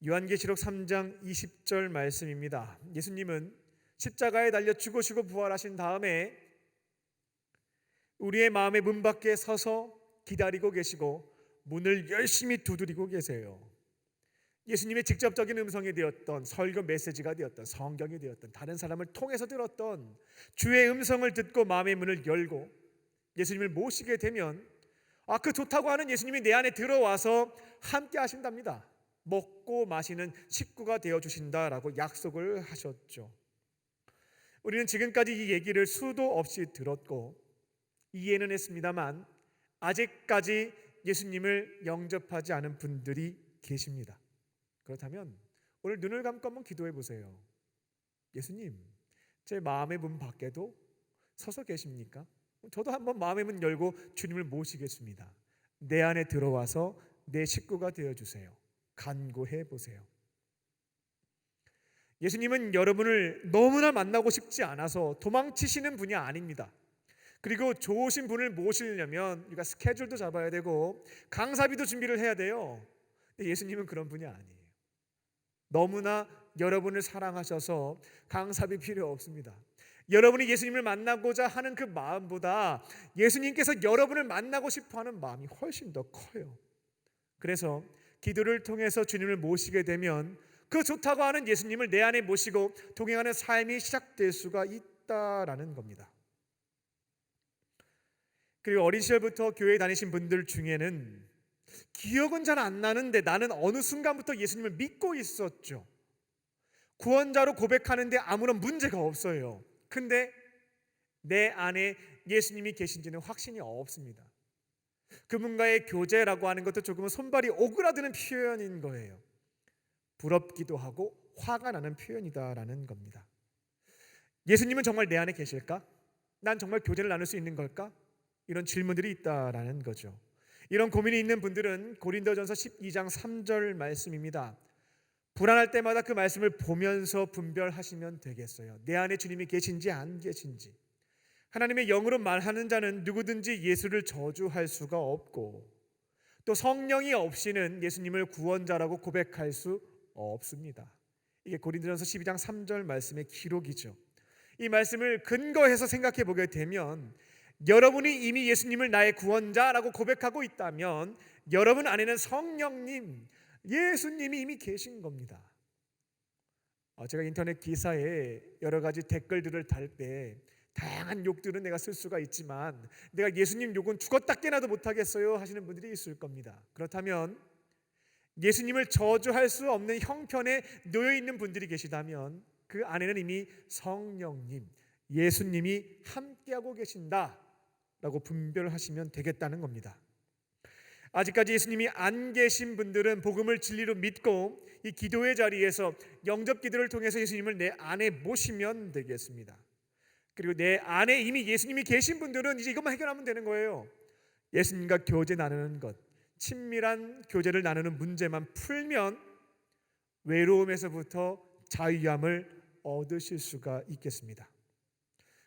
요한계시록 3장 20절 말씀입니다. 예수님은 십자가에 달려 죽으시고 부활하신 다음에 우리의 마음의 문 밖에 서서 기다리고 계시고 문을 열심히 두드리고 계세요. 예수님의 직접적인 음성이 되었던, 설교 메시지가 되었던, 성경이 되었던, 다른 사람을 통해서 들었던 주의 음성을 듣고 마음의 문을 열고 예수님을 모시게 되면 그 좋다고 하는 예수님이 내 안에 들어와서 함께 하신답니다. 먹고 마시는 식구가 되어주신다라고 약속을 하셨죠. 우리는 지금까지 이 얘기를 수도 없이 들었고 이해는 했습니다만 아직까지 예수님을 영접하지 않은 분들이 계십니다. 그렇다면 오늘 눈을 감고 한번 기도해 보세요. 예수님, 제 마음의 문 밖에도 서서 계십니까? 저도 한번 마음의 문 열고 주님을 모시겠습니다. 내 안에 들어와서 내 식구가 되어주세요. 간구해 보세요. 예수님은 여러분을 너무나 만나고 싶지 않아서 도망치시는 분이 아닙니다. 그리고 좋으신 분을 모시려면 우리가 스케줄도 잡아야 되고 강사비도 준비를 해야 돼요. 근데 예수님은 그런 분이 아니에요. 너무나 여러분을 사랑하셔서 강사비 필요 없습니다. 여러분이 예수님을 만나고자 하는 그 마음보다 예수님께서 여러분을 만나고 싶어하는 마음이 훨씬 더 커요. 그래서 기도를 통해서 주님을 모시게 되면 그 좋다고 하는 예수님을 내 안에 모시고 동행하는 삶이 시작될 수가 있다라는 겁니다. 그리고 어린 시절부터 교회에 다니신 분들 중에는 기억은 잘 안 나는데 나는 어느 순간부터 예수님을 믿고 있었죠. 구원자로 고백하는데 아무런 문제가 없어요. 근데 내 안에 예수님이 계신지는 확신이 없습니다. 그분과의 교제라고 하는 것도 조금은 손발이 오그라드는 표현인 거예요. 부럽기도 하고 화가 나는 표현이다라는 겁니다. 예수님은 정말 내 안에 계실까? 난 정말 교제를 나눌 수 있는 걸까? 이런 질문들이 있다라는 거죠. 이런 고민이 있는 분들은 고린도전서 12장 3절 말씀입니다. 불안할 때마다 그 말씀을 보면서 분별하시면 되겠어요. 내 안에 주님이 계신지 안 계신지. 하나님의 영으로 말하는 자는 누구든지 예수를 저주할 수가 없고 또 성령이 없이는 예수님을 구원자라고 고백할 수 없습니다. 이게 고린도전서 12장 3절 말씀의 기록이죠. 이 말씀을 근거해서 생각해 보게 되면 여러분이 이미 예수님을 나의 구원자라고 고백하고 있다면 여러분 안에는 성령님, 예수님이 이미 계신 겁니다. 제가 인터넷 기사에 여러 가지 댓글들을 달 때 다양한 욕들은 내가 쓸 수가 있지만 내가 예수님 욕은 죽었다 깨나도 못하겠어요 하시는 분들이 있을 겁니다. 그렇다면 예수님을 저주할 수 없는 형편에 놓여 있는 분들이 계시다면 그 안에는 이미 성령님, 예수님이 함께하고 계신다라고 분별하시면 되겠다는 겁니다. 아직까지 예수님이 안 계신 분들은 복음을 진리로 믿고 이 기도의 자리에서 영접 기도를 통해서 예수님을 내 안에 모시면 되겠습니다. 그리고 내 안에 이미 예수님이 계신 분들은 이제 이것만 해결하면 되는 거예요. 예수님과 교제 나누는 것, 친밀한 교제를 나누는 문제만 풀면 외로움에서부터 자유함을 얻으실 수가 있겠습니다.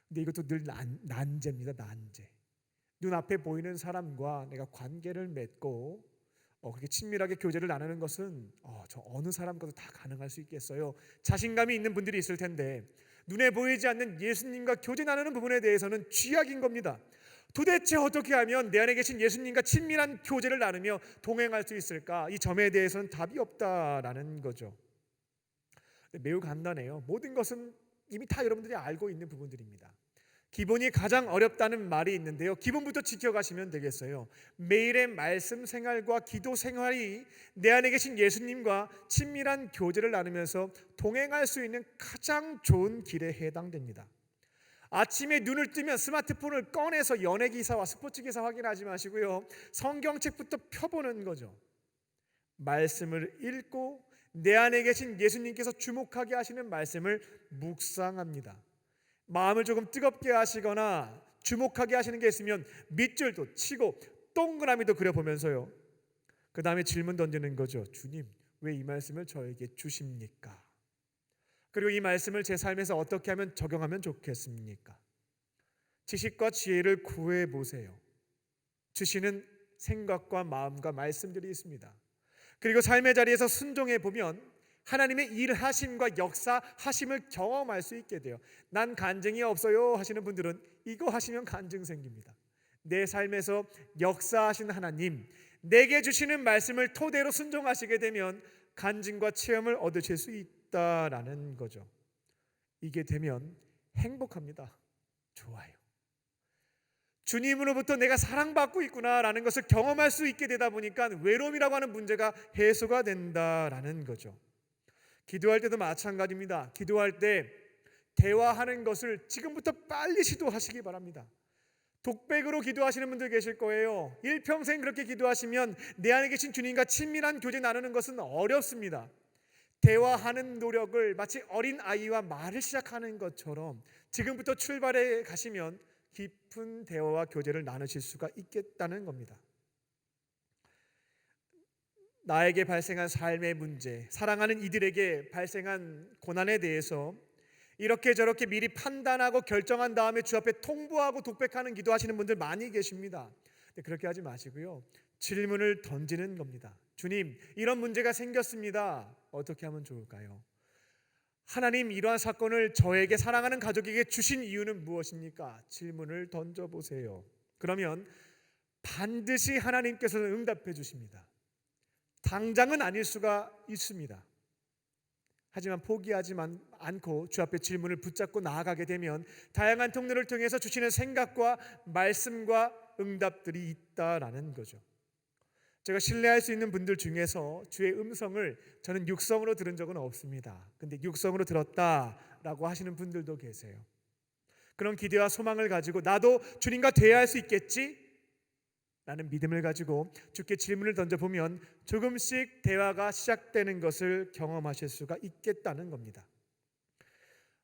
근데 이것도 늘 난제입니다. 난제. 눈앞에 보이는 사람과 내가 관계를 맺고 그렇게 친밀하게 교제를 나누는 것은 저 어느 사람과도 다 가능할 수 있겠어요. 자신감이 있는 분들이 있을 텐데 눈에 보이지 않는 예수님과 교제 나누는 부분에 대해서는 쥐약인 겁니다. 도대체 어떻게 하면 내 안에 계신 예수님과 친밀한 교제를 나누며 동행할 수 있을까? 이 점에 대해서는 답이 없다라는 거죠. 매우 간단해요. 모든 것은 이미 다 여러분들이 알고 있는 부분들입니다. 기본이 가장 어렵다는 말이 있는데요. 기본부터 지켜가시면 되겠어요. 매일의 말씀 생활과 기도 생활이 내 안에 계신 예수님과 친밀한 교제를 나누면서 동행할 수 있는 가장 좋은 길에 해당됩니다. 아침에 눈을 뜨면 스마트폰을 꺼내서 연예 기사와 스포츠 기사 확인하지 마시고요, 성경책부터 펴보는 거죠. 말씀을 읽고 내 안에 계신 예수님께서 주목하게 하시는 말씀을 묵상합니다. 마음을 조금 뜨겁게 하시거나 주목하게 하시는 게 있으면 밑줄도 치고 동그라미도 그려보면서요, 그 다음에 질문 던지는 거죠. 주님, 왜 이 말씀을 저에게 주십니까? 그리고 이 말씀을 제 삶에서 어떻게 하면 적용하면 좋겠습니까? 지식과 지혜를 구해보세요. 주시는 생각과 마음과 말씀들이 있습니다. 그리고 삶의 자리에서 순종해 보면 하나님의 일하심과 역사하심을 경험할 수 있게 돼요. 난 간증이 없어요 하시는 분들은 이거 하시면 간증 생깁니다. 내 삶에서 역사하신 하나님, 내게 주시는 말씀을 토대로 순종하시게 되면 간증과 체험을 얻으실 수 있다라는 거죠. 이게 되면 행복합니다. 좋아요. 주님으로부터 내가 사랑받고 있구나라는 것을 경험할 수 있게 되다 보니까 외로움이라고 하는 문제가 해소가 된다라는 거죠. 기도할 때도 마찬가지입니다. 기도할 때 대화하는 것을 지금부터 빨리 시도하시기 바랍니다. 독백으로 기도하시는 분들 계실 거예요. 일평생 그렇게 기도하시면 내 안에 계신 주님과 친밀한 교제 나누는 것은 어렵습니다. 대화하는 노력을 마치 어린 아이와 말을 시작하는 것처럼 지금부터 출발해 가시면 깊은 대화와 교제를 나누실 수가 있겠다는 겁니다. 나에게 발생한 삶의 문제, 사랑하는 이들에게 발생한 고난에 대해서 이렇게 저렇게 미리 판단하고 결정한 다음에 주 앞에 통보하고 독백하는 기도하시는 분들 많이 계십니다. 근데 그렇게 하지 마시고요, 질문을 던지는 겁니다. 주님, 이런 문제가 생겼습니다. 어떻게 하면 좋을까요? 하나님, 이러한 사건을 저에게, 사랑하는 가족에게 주신 이유는 무엇입니까? 질문을 던져보세요. 그러면 반드시 하나님께서는 응답해 주십니다. 당장은 아닐 수가 있습니다. 하지만 포기하지 않고 주 앞에 질문을 붙잡고 나아가게 되면 다양한 통로를 통해서 주시는 생각과 말씀과 응답들이 있다라는 거죠. 제가 신뢰할 수 있는 분들 중에서 주의 음성을 저는 육성으로 들은 적은 없습니다. 근데 육성으로 들었다라고 하시는 분들도 계세요. 그런 기대와 소망을 가지고 나도 주님과 대화할 수 있겠지? 라는 믿음을 가지고 주께 질문을 던져보면 조금씩 대화가 시작되는 것을 경험하실 수가 있겠다는 겁니다.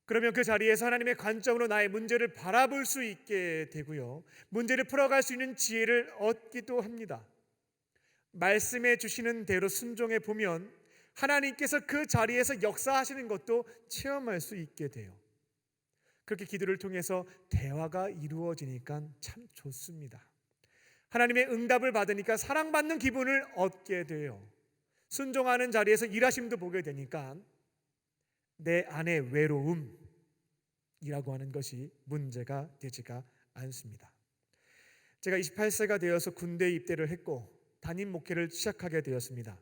그러면 그 자리에서 하나님의 관점으로 나의 문제를 바라볼 수 있게 되고요, 문제를 풀어갈 수 있는 지혜를 얻기도 합니다. 말씀해 주시는 대로 순종해 보면 하나님께서 그 자리에서 역사하시는 것도 체험할 수 있게 돼요. 그렇게 기도를 통해서 대화가 이루어지니까 참 좋습니다. 하나님의 응답을 받으니까 사랑받는 기분을 얻게 돼요. 순종하는 자리에서 일하심도 보게 되니까 내 안의 외로움이라고 하는 것이 문제가 되지가 않습니다. 제가 28세가 되어서 군대에 입대를 했고 담임 목회를 시작하게 되었습니다.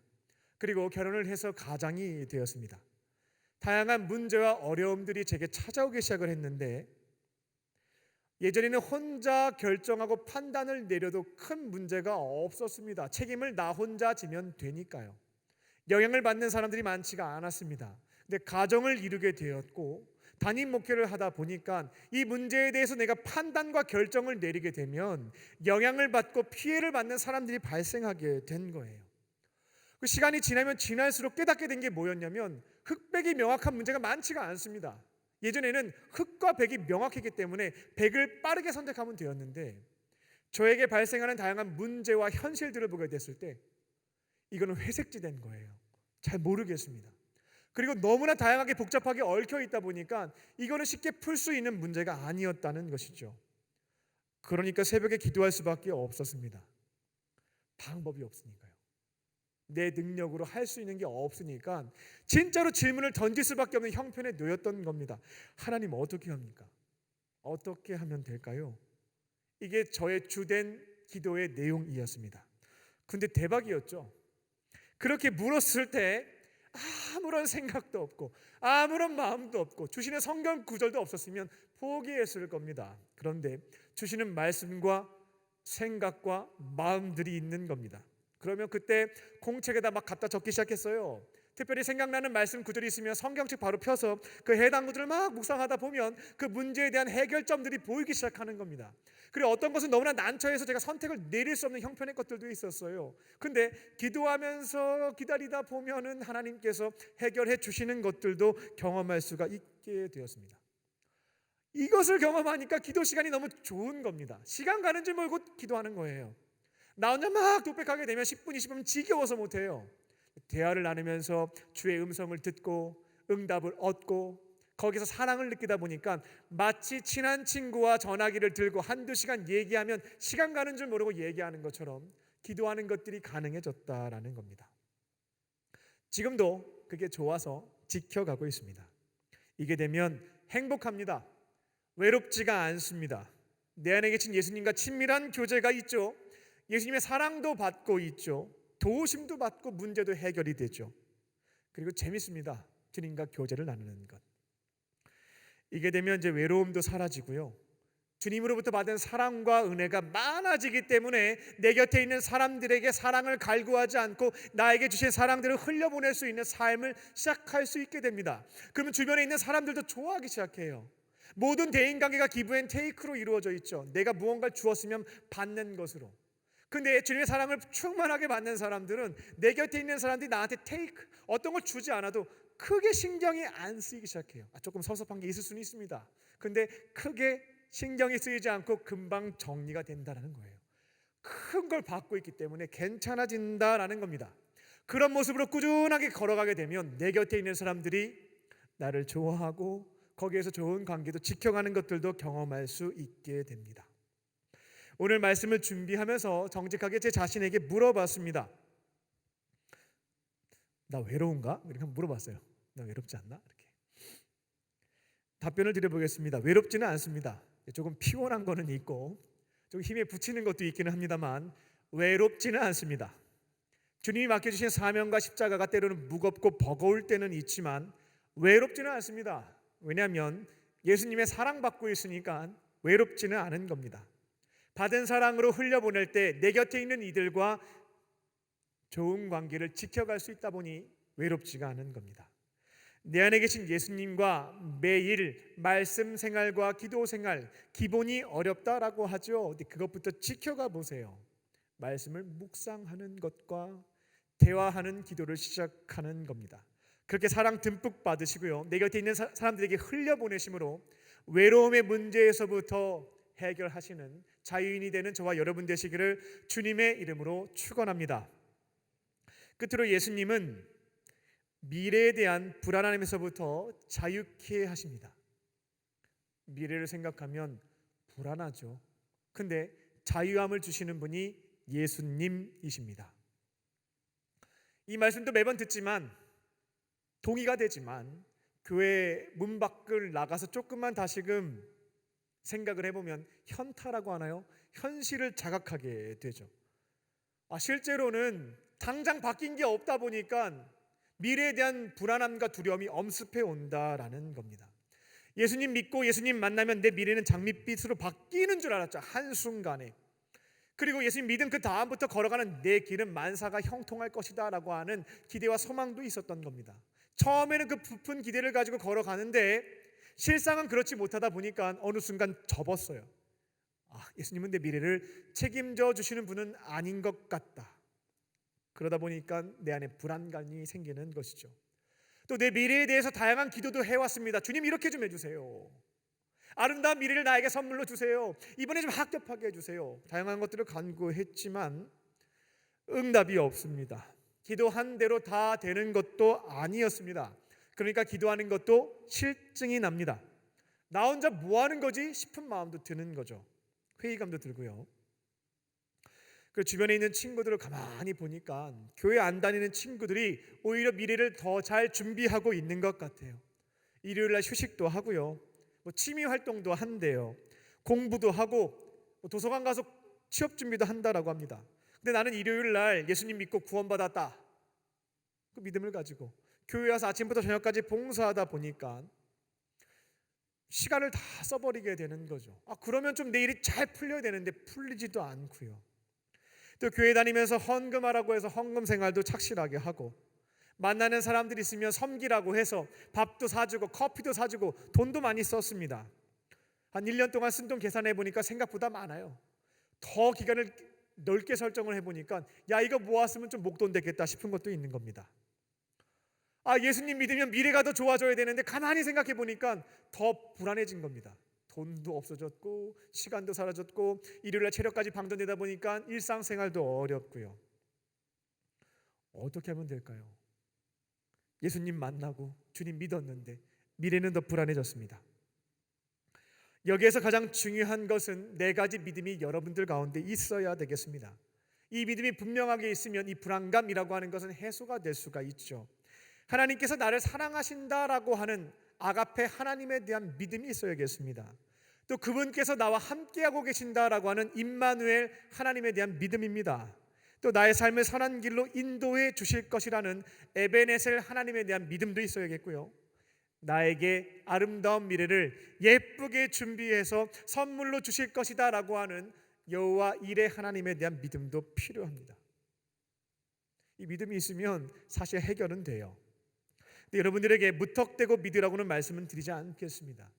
그리고 결혼을 해서 가장이 되었습니다. 다양한 문제와 어려움들이 제게 찾아오기 시작을 했는데 예전에는 혼자 결정하고 판단을 내려도 큰 문제가 없었습니다. 책임을 나 혼자 지면 되니까요. 영향을 받는 사람들이 많지가 않았습니다. 근데 가정을 이루게 되었고 담임 목회를 하다 보니까 이 문제에 대해서 내가 판단과 결정을 내리게 되면 영향을 받고 피해를 받는 사람들이 발생하게 된 거예요. 그 시간이 지나면 지날수록 깨닫게 된 게 뭐였냐면 흑백이 명확한 문제가 많지가 않습니다. 예전에는 흑과 백이 명확했기 때문에 백을 빠르게 선택하면 되었는데 저에게 발생하는 다양한 문제와 현실들을 보게 됐을 때 이거는 회색지대인 거예요. 잘 모르겠습니다. 그리고 너무나 다양하게 복잡하게 얽혀 있다 보니까 이거는 쉽게 풀 수 있는 문제가 아니었다는 것이죠. 그러니까 새벽에 기도할 수밖에 없었습니다. 방법이 없으니까요. 내 능력으로 할 수 있는 게 없으니까 진짜로 질문을 던질 수밖에 없는 형편에 놓였던 겁니다. 하나님, 어떻게 합니까? 어떻게 하면 될까요? 이게 저의 주된 기도의 내용이었습니다. 근데 대박이었죠. 그렇게 물었을 때 아무런 생각도 없고 아무런 마음도 없고 주시는 성경 구절도 없었으면 포기했을 겁니다. 그런데 주시는 말씀과 생각과 마음들이 있는 겁니다. 그러면 그때 공책에다 막 갖다 적기 시작했어요. 특별히 생각나는 말씀 구절이 있으면 성경책 바로 펴서 그 해당 구절을 막 묵상하다 보면 그 문제에 대한 해결점들이 보이기 시작하는 겁니다. 그리고 어떤 것은 너무나 난처해서 제가 선택을 내릴 수 없는 형편의 것들도 있었어요. 근데 기도하면서 기다리다 보면은 하나님께서 해결해 주시는 것들도 경험할 수가 있게 되었습니다. 이것을 경험하니까 기도 시간이 너무 좋은 겁니다. 시간 가는 줄 모르고 기도하는 거예요. 나 혼자 막 독백하게 되면 10분, 20분 지겨워서 못해요. 대화를 나누면서 주의 음성을 듣고 응답을 얻고 거기서 사랑을 느끼다 보니까 마치 친한 친구와 전화기를 들고 한두 시간 얘기하면 시간 가는 줄 모르고 얘기하는 것처럼 기도하는 것들이 가능해졌다라는 겁니다. 지금도 그게 좋아서 지켜가고 있습니다. 이게 되면 행복합니다. 외롭지가 않습니다. 내 안에 계신 예수님과 친밀한 교제가 있죠. 예수님의 사랑도 받고 있죠. 도우심도 받고 문제도 해결이 되죠. 그리고 재밌습니다. 주님과 교제를 나누는 것. 이게 되면 이제 외로움도 사라지고요. 주님으로부터 받은 사랑과 은혜가 많아지기 때문에 내 곁에 있는 사람들에게 사랑을 갈구하지 않고 나에게 주신 사랑들을 흘려보낼 수 있는 삶을 시작할 수 있게 됩니다. 그러면 주변에 있는 사람들도 좋아하기 시작해요. 모든 대인관계가 기브 앤 테이크로 이루어져 있죠. 내가 무언가를 주었으면 받는 것으로. 근데 주님의 사랑을 충만하게 받는 사람들은 내 곁에 있는 사람들이 나한테 테이크, 어떤 걸 주지 않아도 크게 신경이 안 쓰이기 시작해요. 조금 섭섭한 게 있을 수는 있습니다. 근데 크게 신경이 쓰이지 않고 금방 정리가 된다는 거예요. 큰 걸 받고 있기 때문에 괜찮아진다라는 겁니다. 그런 모습으로 꾸준하게 걸어가게 되면 내 곁에 있는 사람들이 나를 좋아하고 거기에서 좋은 관계도 지켜가는 것들도 경험할 수 있게 됩니다. 오늘 말씀을 준비하면서 정직하게 제 자신에게 물어봤습니다. 나 외로운가? 이렇게 한번 물어봤어요. 나 외롭지 않나? 이렇게 답변을 드려보겠습니다. 외롭지는 않습니다. 조금 피곤한 거는 있고 좀 힘에 부치는 것도 있기는 합니다만 외롭지는 않습니다. 주님이 맡겨주신 사명과 십자가가 때로는 무겁고 버거울 때는 있지만 외롭지는 않습니다. 왜냐하면 예수님의 사랑받고 있으니까 외롭지는 않은 겁니다. 받은 사랑으로 흘려보낼 때 내 곁에 있는 이들과 좋은 관계를 지켜갈 수 있다 보니 외롭지가 않은 겁니다. 내 안에 계신 예수님과 매일 말씀 생활과 기도 생활, 기본이 어렵다라고 하죠. 근데 그것부터 지켜가 보세요. 말씀을 묵상하는 것과 대화하는 기도를 시작하는 겁니다. 그렇게 사랑 듬뿍 받으시고요. 내 곁에 있는 사람들에게 흘려보내심으로 외로움의 문제에서부터 해결하시는 자유인이 되는 저와 여러분 되시기를 주님의 이름으로 축원합니다. 끝으로 예수님은 미래에 대한 불안함에서부터 자유케 하십니다. 미래를 생각하면 불안하죠. 근데 자유함을 주시는 분이 예수님이십니다. 이 말씀도 매번 듣지만 동의가 되지만 교회 문 밖을 나가서 조금만 다시금 생각을 해보면 현타라고 하나요? 현실을 자각하게 되죠. 실제로는 당장 바뀐 게 없다 보니까 미래에 대한 불안함과 두려움이 엄습해 온다라는 겁니다. 예수님 믿고 예수님 만나면 내 미래는 장밋빛으로 바뀌는 줄 알았죠. 한순간에. 그리고 예수님 믿은 그 다음부터 걸어가는 내 길은 만사가 형통할 것이다 라고 하는 기대와 소망도 있었던 겁니다. 처음에는 그 부푼 기대를 가지고 걸어가는데 실상은 그렇지 못하다 보니까 어느 순간 접었어요. 예수님은 내 미래를 책임져 주시는 분은 아닌 것 같다. 그러다 보니까 내 안에 불안감이 생기는 것이죠. 또 내 미래에 대해서 다양한 기도도 해왔습니다. 주님 이렇게 좀 해주세요. 아름다운 미래를 나에게 선물로 주세요. 이번에 좀 합격하게 해주세요. 다양한 것들을 간구했지만 응답이 없습니다. 기도한 대로 다 되는 것도 아니었습니다. 그러니까 기도하는 것도 실증이 납니다. 나 혼자 뭐 하는 거지 싶은 마음도 드는 거죠. 회의감도 들고요. 그 주변에 있는 친구들을 가만히 보니까 교회 안 다니는 친구들이 오히려 미래를 더 잘 준비하고 있는 것 같아요. 일요일날 휴식도 하고요. 취미 활동도 한대요. 공부도 하고 도서관 가서 취업 준비도 한다라고 합니다. 근데 나는 일요일날 예수님 믿고 구원받았다. 그 믿음을 가지고 교회 와서 아침부터 저녁까지 봉사하다 보니까 시간을 다 써버리게 되는 거죠. 그러면 좀 내 일이 잘 풀려야 되는데 풀리지도 않고요. 또 교회 다니면서 헌금하라고 해서 헌금 생활도 착실하게 하고 만나는 사람들이 있으면 섬기라고 해서 밥도 사주고 커피도 사주고 돈도 많이 썼습니다. 한 1년 동안 쓴 돈 계산해 보니까 생각보다 많아요. 더 기간을 넓게 설정을 해보니까 야, 이거 모았으면 좀 목돈 되겠다 싶은 것도 있는 겁니다. 예수님 믿으면 미래가 더 좋아져야 되는데 가만히 생각해 보니까 더 불안해진 겁니다. 돈도 없어졌고 시간도 사라졌고 일요일날 체력까지 방전되다 보니까 일상생활도 어렵고요. 어떻게 하면 될까요? 예수님 만나고 주님 믿었는데 미래는 더 불안해졌습니다. 여기에서 가장 중요한 것은 4가지 믿음이 여러분들 가운데 있어야 되겠습니다. 이 믿음이 분명하게 있으면 이 불안감이라고 하는 것은 해소가 될 수가 있죠. 하나님께서 나를 사랑하신다라고 하는 아가페 하나님에 대한 믿음이 있어야겠습니다. 또 그분께서 나와 함께하고 계신다라고 하는 임마누엘 하나님에 대한 믿음입니다. 또 나의 삶을 선한 길로 인도해 주실 것이라는 에베네셀 하나님에 대한 믿음도 있어야겠고요. 나에게 아름다운 미래를 예쁘게 준비해서 선물로 주실 것이다 라고 하는 여호와 이레 하나님에 대한 믿음도 필요합니다. 이 믿음이 있으면 사실 해결은 돼요. 근데 여러분들에게 무턱대고 믿으라고는 말씀은 드리지 않겠습니다.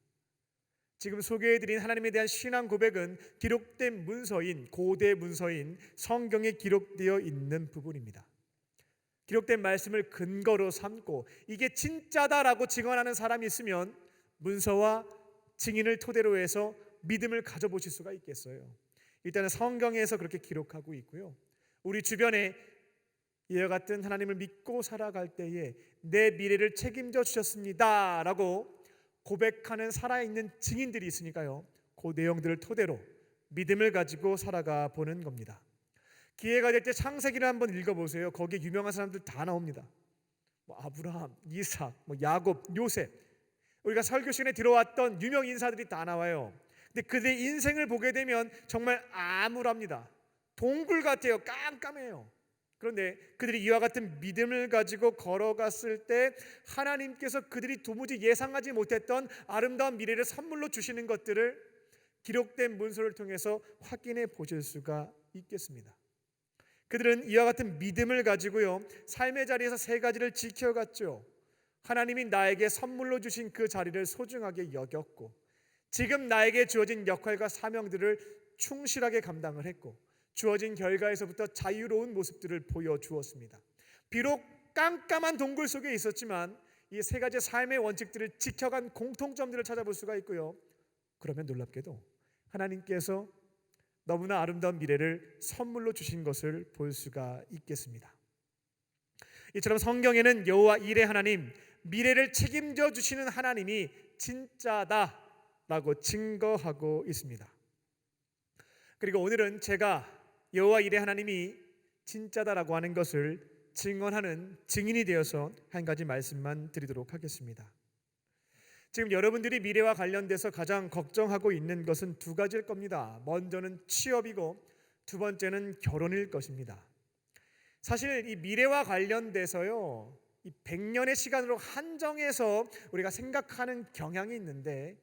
지금 소개해드린 하나님에 대한 신앙 고백은 기록된 문서인, 고대 문서인 성경에 기록되어 있는 부분입니다. 기록된 말씀을 근거로 삼고 이게 진짜다라고 증언하는 사람이 있으면 문서와 증인을 토대로 해서 믿음을 가져보실 수가 있겠어요. 일단은 성경에서 그렇게 기록하고 있고요. 우리 주변에 이와 같은 하나님을 믿고 살아갈 때에 내 미래를 책임져 주셨습니다 라고 고백하는 살아있는 증인들이 있으니까요, 그 내용들을 토대로 믿음을 가지고 살아가 보는 겁니다. 기회가 될 때 창세기를 한번 읽어보세요. 거기에 유명한 사람들 다 나옵니다. 아브라함, 이삭, 야곱, 요셉, 우리가 설교 시간에 들어왔던 유명 인사들이 다 나와요. 근데 그들의 인생을 보게 되면 정말 암울합니다. 동굴 같아요. 깜깜해요. 그런데 그들이 이와 같은 믿음을 가지고 걸어갔을 때 하나님께서 그들이 도무지 예상하지 못했던 아름다운 미래를 선물로 주시는 것들을 기록된 문서를 통해서 확인해 보실 수가 있겠습니다. 그들은 이와 같은 믿음을 가지고요, 삶의 자리에서 3가지를 지켜갔죠. 하나님이 나에게 선물로 주신 그 자리를 소중하게 여겼고, 지금 나에게 주어진 역할과 사명들을 충실하게 감당을 했고, 주어진 결과에서부터 자유로운 모습들을 보여주었습니다. 비록 깜깜한 동굴 속에 있었지만 이 3가지 삶의 원칙들을 지켜간 공통점들을 찾아볼 수가 있고요. 그러면 놀랍게도 하나님께서 너무나 아름다운 미래를 선물로 주신 것을 볼 수가 있겠습니다. 이처럼 성경에는 여호와 이레 하나님, 미래를 책임져 주시는 하나님이 진짜다라고 증거하고 있습니다. 그리고 오늘은 제가 여호와 이레 하나님이 진짜다라고 하는 것을 증언하는 증인이 되어서 한 가지 말씀만 드리도록 하겠습니다. 지금 여러분들이 미래와 관련돼서 가장 걱정하고 있는 것은 2가지일 겁니다. 먼저는 취업이고 두 번째는 결혼일 것입니다. 사실 이 미래와 관련돼서요, 이 100년의 시간으로 한정해서 우리가 생각하는 경향이 있는데,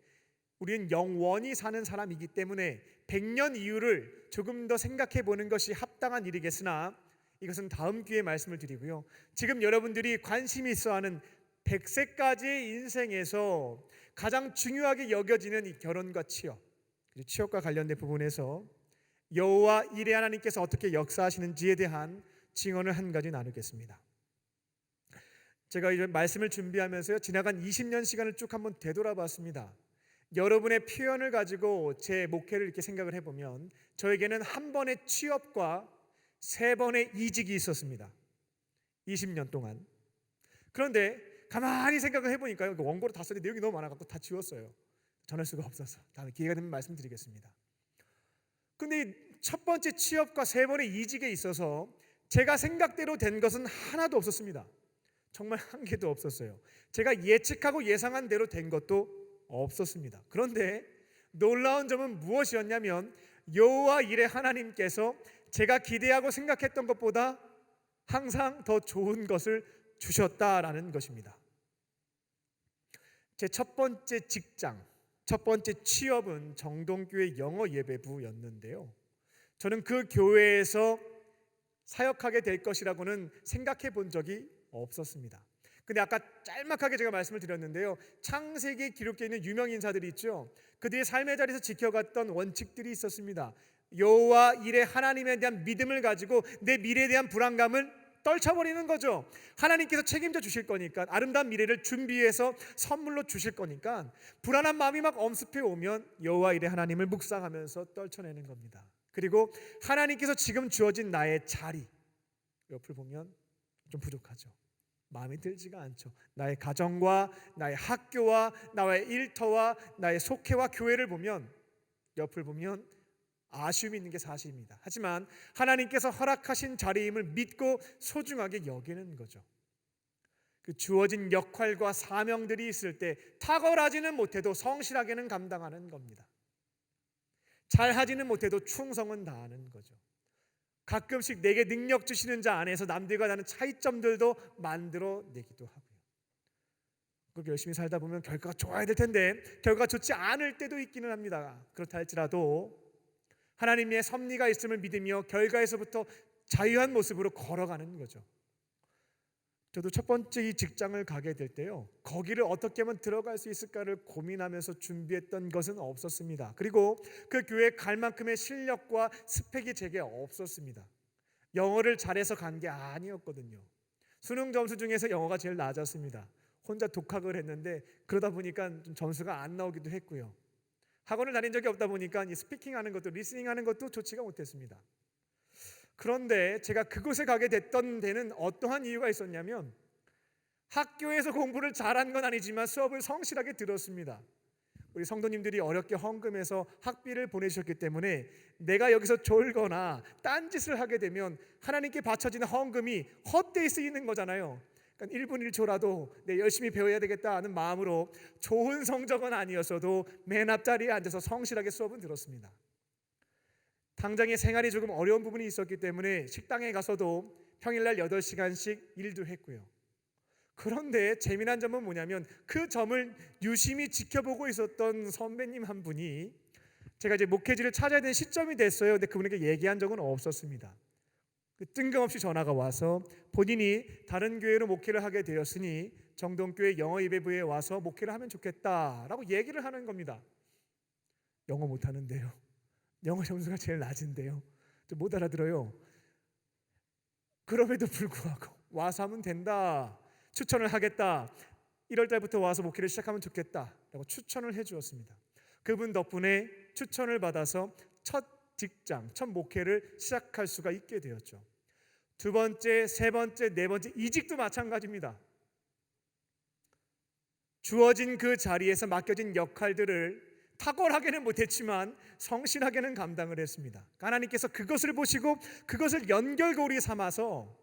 우리는 영원히 사는 사람이기 때문에 100년 이후를 조금 더 생각해 보는 것이 합당한 일이겠으나, 이것은 다음 기회에 말씀을 드리고요. 지금 여러분들이 관심이 있어하는 100세까지의 인생에서 가장 중요하게 여겨지는 이 결혼과 취업, 그리고 취업과 관련된 부분에서 여호와 이레 하나님께서 어떻게 역사하시는지에 대한 증언을 한 가지 나누겠습니다. 제가 이런 말씀을 준비하면서요, 지나간 20년 시간을 쭉 한번 되돌아봤습니다. 여러분의 표현을 가지고 제 목회를 이렇게 생각을 해보면 저에게는 한 번의 취업과 3번의 이직이 있었습니다. 20년 동안. 그런데 가만히 생각을 해보니까요, 원고로 다 썼는데 내용이 너무 많아서 다 지웠어요. 전할 수가 없어서 다음에 기회가 되면 말씀드리겠습니다. 근데 첫 번째 취업과 3번의 이직에 있어서 제가 생각대로 된 것은 하나도 없었습니다. 정말 한 개도 없었어요. 제가 예측하고 예상한 대로 된 것도 없었습니다. 그런데 놀라운 점은 무엇이었냐면 여호와 이레 하나님께서 제가 기대하고 생각했던 것보다 항상 더 좋은 것을 주셨다라는 것입니다. 제 첫 번째 직장, 첫 번째 취업은 정동교회 영어 예배부였는데요, 저는 그 교회에서 사역하게 될 것이라고는 생각해 본 적이 없었습니다. 근데 아까 짤막하게 제가 말씀을 드렸는데요, 창세기에 기록되어 있는 유명 인사들이 있죠. 그들의 삶의 자리에서 지켜갔던 원칙들이 있었습니다. 여호와 이레 하나님에 대한 믿음을 가지고 내 미래에 대한 불안감을 떨쳐버리는 거죠. 하나님께서 책임져 주실 거니까, 아름다운 미래를 준비해서 선물로 주실 거니까 불안한 마음이 막 엄습해 오면 여호와 이레 하나님을 묵상하면서 떨쳐내는 겁니다. 그리고 하나님께서 지금 주어진 나의 자리, 옆을 보면 좀 부족하죠. 마음에 들지가 않죠. 나의 가정과 나의 학교와 나의 일터와 나의 속회와 교회를 보면, 옆을 보면 아쉬움이 있는 게 사실입니다. 하지만 하나님께서 허락하신 자리임을 믿고 소중하게 여기는 거죠. 그 주어진 역할과 사명들이 있을 때 탁월하지는 못해도 성실하게는 감당하는 겁니다. 잘하지는 못해도 충성은 다하는 거죠. 가끔씩 내게 능력 주시는 자 안에서 남들과 나는 차이점들도 만들어내기도 하고요. 그렇게 열심히 살다 보면 결과가 좋아야 될 텐데 결과가 좋지 않을 때도 있기는 합니다. 그렇다 할지라도 하나님의 섭리가 있음을 믿으며 결과에서부터 자유한 모습으로 걸어가는 거죠. 저도 첫 번째 이 직장을 가게 될 때요, 거기를 어떻게 하면 들어갈 수 있을까를 고민하면서 준비했던 것은 없었습니다. 그리고 그 교회에 갈 만큼의 실력과 스펙이 제게 없었습니다. 영어를 잘해서 간 게 아니었거든요. 수능 점수 중에서 영어가 제일 낮았습니다. 혼자 독학을 했는데 그러다 보니까 좀 점수가 안 나오기도 했고요. 학원을 다닌 적이 없다 보니까 이 스피킹하는 것도 리스닝하는 것도 좋지가 못했습니다. 그런데 제가 그곳에 가게 됐던 데는 어떠한 이유가 있었냐면, 학교에서 공부를 잘한 건 아니지만 수업을 성실하게 들었습니다. 우리 성도님들이 어렵게 헌금해서 학비를 보내주셨기 때문에 내가 여기서 졸거나 딴짓을 하게 되면 하나님께 바쳐지는 헌금이 헛되이 쓰이는 거잖아요. 그러니까 1분 1초라도 내 열심히 배워야 되겠다 하는 마음으로 좋은 성적은 아니었어도 맨 앞자리에 앉아서 성실하게 수업은 들었습니다. 당장의 생활이 조금 어려운 부분이 있었기 때문에 식당에 가서도 평일날 8시간씩 일도 했고요. 그런데 재미난 점은 뭐냐면 그 점을 유심히 지켜보고 있었던 선배님 한 분이 제가 이제 목회지를 찾아야 되는 시점이 됐어요. 근데 그분에게 얘기한 적은 없었습니다. 뜬금없이 전화가 와서 본인이 다른 교회로 목회를 하게 되었으니 정동교회 영어 예배부에 와서 목회를 하면 좋겠다라고 얘기를 하는 겁니다. 영어 못하는데요. 영어 점수가 제일 낮은데요. 좀 못 알아들어요. 그럼에도 불구하고 와서 하면 된다, 추천을 하겠다, 1월 달부터 와서 목회를 시작하면 좋겠다라고 추천을 해주었습니다. 그분 덕분에 추천을 받아서 첫 직장, 첫 목회를 시작할 수가 있게 되었죠. 두 번째, 세 번째, 네 번째 이직도 마찬가지입니다. 주어진 그 자리에서 맡겨진 역할들을 탁월하게는 못했지만 성실하게는 감당을 했습니다. 하나님께서 그것을 보시고 그것을 연결고리 삼아서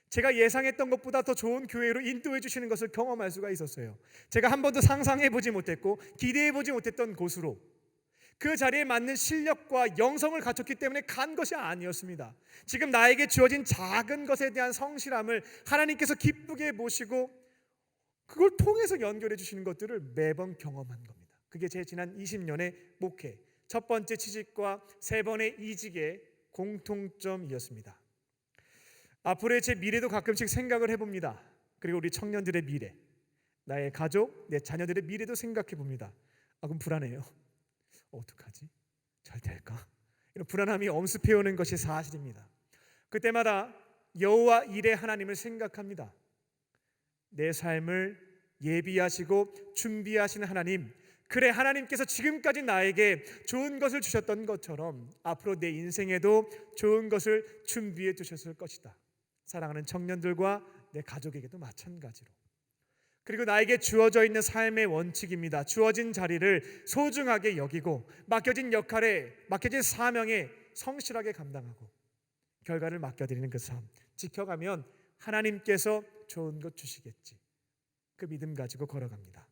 제가 예상했던 것보다 더 좋은 교회로 인도해 주시는 것을 경험할 수가 있었어요. 제가 한 번도 상상해 보지 못했고 기대해 보지 못했던 곳으로, 그 자리에 맞는 실력과 영성을 갖췄기 때문에 간 것이 아니었습니다. 지금 나에게 주어진 작은 것에 대한 성실함을 하나님께서 기쁘게 보시고 그걸 통해서 연결해 주시는 것들을 매번 경험한 겁니다. 그게 제 지난 20년의 목회, 첫 번째 취직과 세 번의 이직의 공통점이었습니다. 앞으로의 제 미래도 가끔씩 생각을 해봅니다. 그리고 우리 청년들의 미래, 나의 가족, 내 자녀들의 미래도 생각해 봅니다. 그럼 불안해요. 어떡하지? 잘 될까? 이런 불안함이 엄습해오는 것이 사실입니다. 그때마다 여호와 이레 하나님을 생각합니다. 내 삶을 예비하시고 준비하시는 하나님, 그래 하나님께서 지금까지 나에게 좋은 것을 주셨던 것처럼 앞으로 내 인생에도 좋은 것을 준비해 두셨을 것이다. 사랑하는 청년들과 내 가족에게도 마찬가지로. 그리고 나에게 주어져 있는 삶의 원칙입니다. 주어진 자리를 소중하게 여기고 맡겨진 역할에, 맡겨진 사명에 성실하게 감당하고 결과를 맡겨드리는 그 삶 지켜가면 하나님께서 좋은 것 주시겠지. 그 믿음 가지고 걸어갑니다.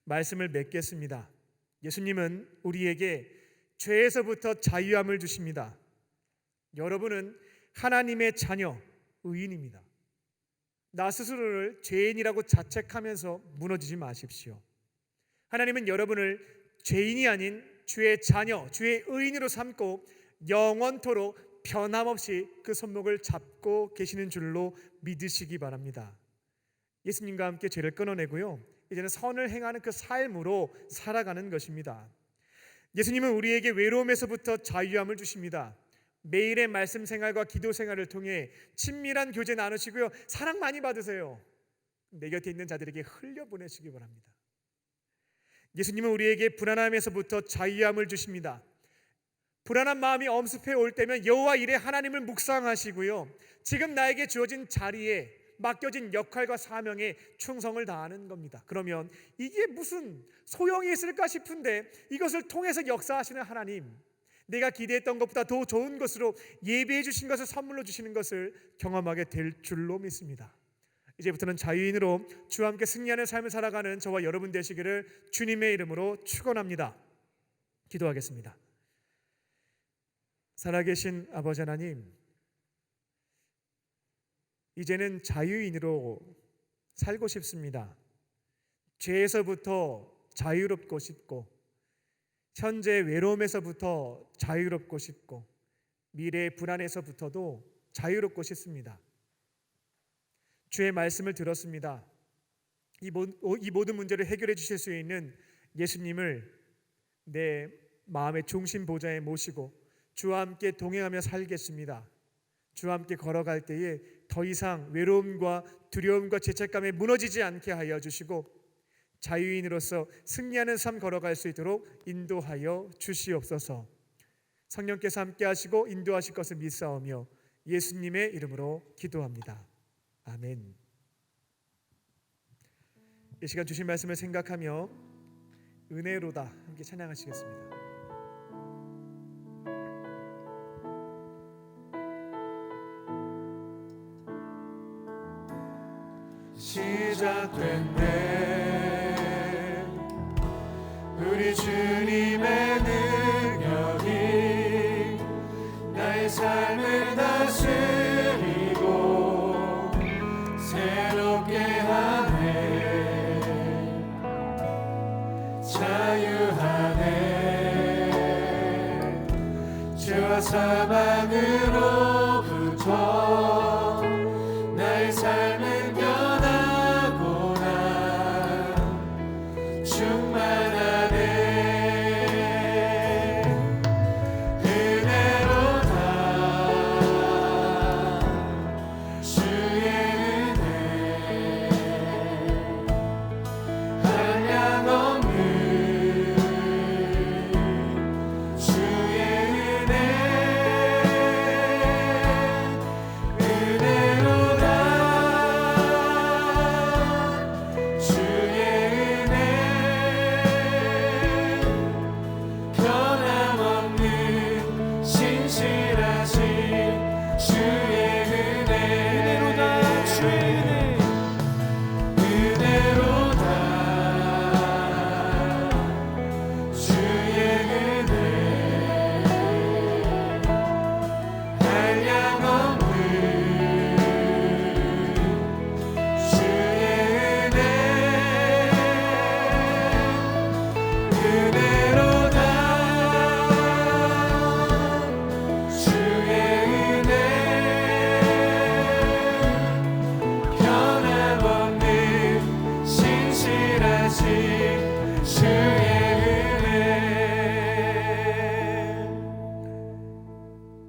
말씀을 맺겠습니다. 예수님은 우리에게 죄에서부터 자유함을 주십니다. 여러분은 하나님의 자녀, 의인입니다. 나 스스로를 죄인이라고 자책하면서 무너지지 마십시오. 하나님은 여러분을 죄인이 아닌 주의 자녀, 주의 의인으로 삼고 영원토록 변함없이 그 손목을 잡고 계시는 줄로 믿으시기 바랍니다. 예수님과 함께 죄를 끊어내고요, 이제는 선을 행하는 그 삶으로 살아가는 것입니다. 예수님은 우리에게 외로움에서부터 자유함을 주십니다. 매일의 말씀 생활과 기도 생활을 통해 친밀한 교제 나누시고요, 사랑 많이 받으세요. 내 곁에 있는 자들에게 흘려보내시기 바랍니다. 예수님은 우리에게 불안함에서부터 자유함을 주십니다. 불안한 마음이 엄습해 올 때면 여호와 이레 하나님을 묵상하시고요, 지금 나에게 주어진 자리에 맡겨진 역할과 사명에 충성을 다하는 겁니다. 그러면 이게 무슨 소용이 있을까 싶은데 이것을 통해서 역사하시는 하나님, 내가 기대했던 것보다 더 좋은 것으로 예비해 주신 것을 선물로 주시는 것을 경험하게 될 줄로 믿습니다. 이제부터는 자유인으로 주와 함께 승리하는 삶을 살아가는 저와 여러분 되시기를 주님의 이름으로 축원합니다. 기도하겠습니다. 살아계신 아버지 하나님, 이제는 자유인으로 살고 싶습니다. 죄에서부터 자유롭고 싶고, 현재 외로움에서부터 자유롭고 싶고, 미래의 불안에서부터도 자유롭고 싶습니다. 주의 말씀을 들었습니다. 이 모든 문제를 해결해 주실 수 있는 예수님을 내 마음의 중심 보좌에 모시고 주와 함께 동행하며 살겠습니다. 주와 함께 걸어갈 때에 더 이상 외로움과 두려움과 죄책감에 무너지지 않게 하여 주시고 자유인으로서 승리하는 삶 걸어갈 수 있도록 인도하여 주시옵소서. 성령께서 함께 하시고 인도하실 것을 믿사오며 예수님의 이름으로 기도합니다. 아멘. 이 시간 주신 말씀을 생각하며 은혜로다 함께 찬양하시겠습니다. 시작됐네 우리 주님의 능력이 나의 삶을 다스리고 새롭게 하네 자유하네 죄와 사망으로부터 나의 삶을